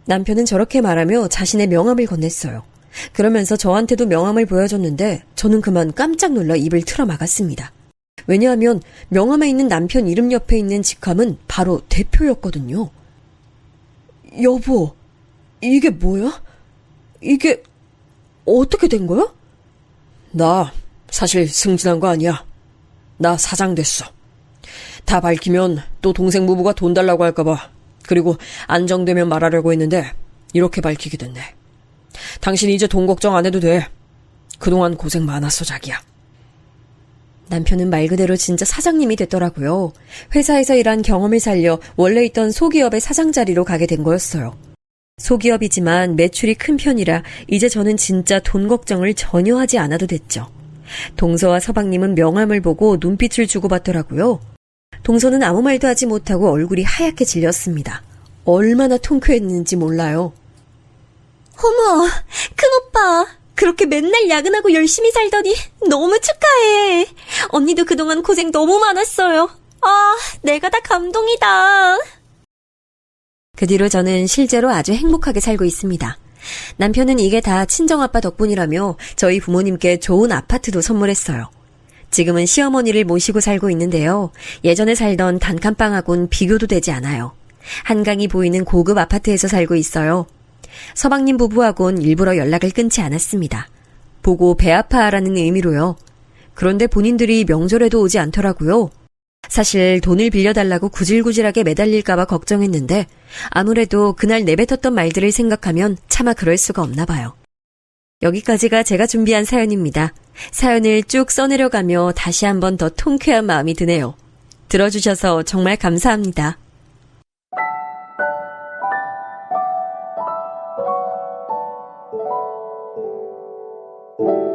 남편은 저렇게 말하며 자신의 명함을 건넸어요. 그러면서 저한테도 명함을 보여줬는데 저는 그만 깜짝 놀라 입을 틀어 막았습니다. 왜냐하면 명함에 있는 남편 이름 옆에 있는 직함은 바로 대표였거든요. 여보, 이게 뭐야? 이게 어떻게 된 거야? 나 사실 승진한 거 아니야. 나 사장 됐어. 다 밝히면 또 동생 부부가 돈 달라고 할까봐. 그리고 안정되면 말하려고 했는데 이렇게 밝히게 됐네. 당신 이제 돈 걱정 안 해도 돼. 그동안 고생 많았어, 자기야. 남편은 말 그대로 진짜 사장님이 됐더라고요. 회사에서 일한 경험을 살려 원래 있던 소기업의 사장 자리로 가게 된 거였어요. 소기업이지만 매출이 큰 편이라 이제 저는 진짜 돈 걱정을 전혀 하지 않아도 됐죠. 동서와 서방님은 명함을 보고 눈빛을 주고받더라고요. 동서는 아무 말도 하지 못하고 얼굴이 하얗게 질렸습니다. 얼마나 통쾌했는지 몰라요. 어머, 큰오빠. 그렇게 맨날 야근하고 열심히 살더니 너무 축하해. 언니도 그동안 고생 너무 많았어요. 아, 내가 다 감동이다. 그 뒤로 저는 실제로 아주 행복하게 살고 있습니다. 남편은 이게 다 친정아빠 덕분이라며 저희 부모님께 좋은 아파트도 선물했어요. 지금은 시어머니를 모시고 살고 있는데요. 예전에 살던 단칸방하고는 비교도 되지 않아요. 한강이 보이는 고급 아파트에서 살고 있어요. 서방님 부부하고는 일부러 연락을 끊지 않았습니다. 보고 배 아파라는 의미로요. 그런데 본인들이 명절에도 오지 않더라고요. 사실 돈을 빌려달라고 구질구질하게 매달릴까봐 걱정했는데 아무래도 그날 내뱉었던 말들을 생각하면 차마 그럴 수가 없나 봐요. 여기까지가 제가 준비한 사연입니다. 사연을 쭉 써내려가며 다시 한번 더 통쾌한 마음이 드네요. 들어주셔서 정말 감사합니다. 음.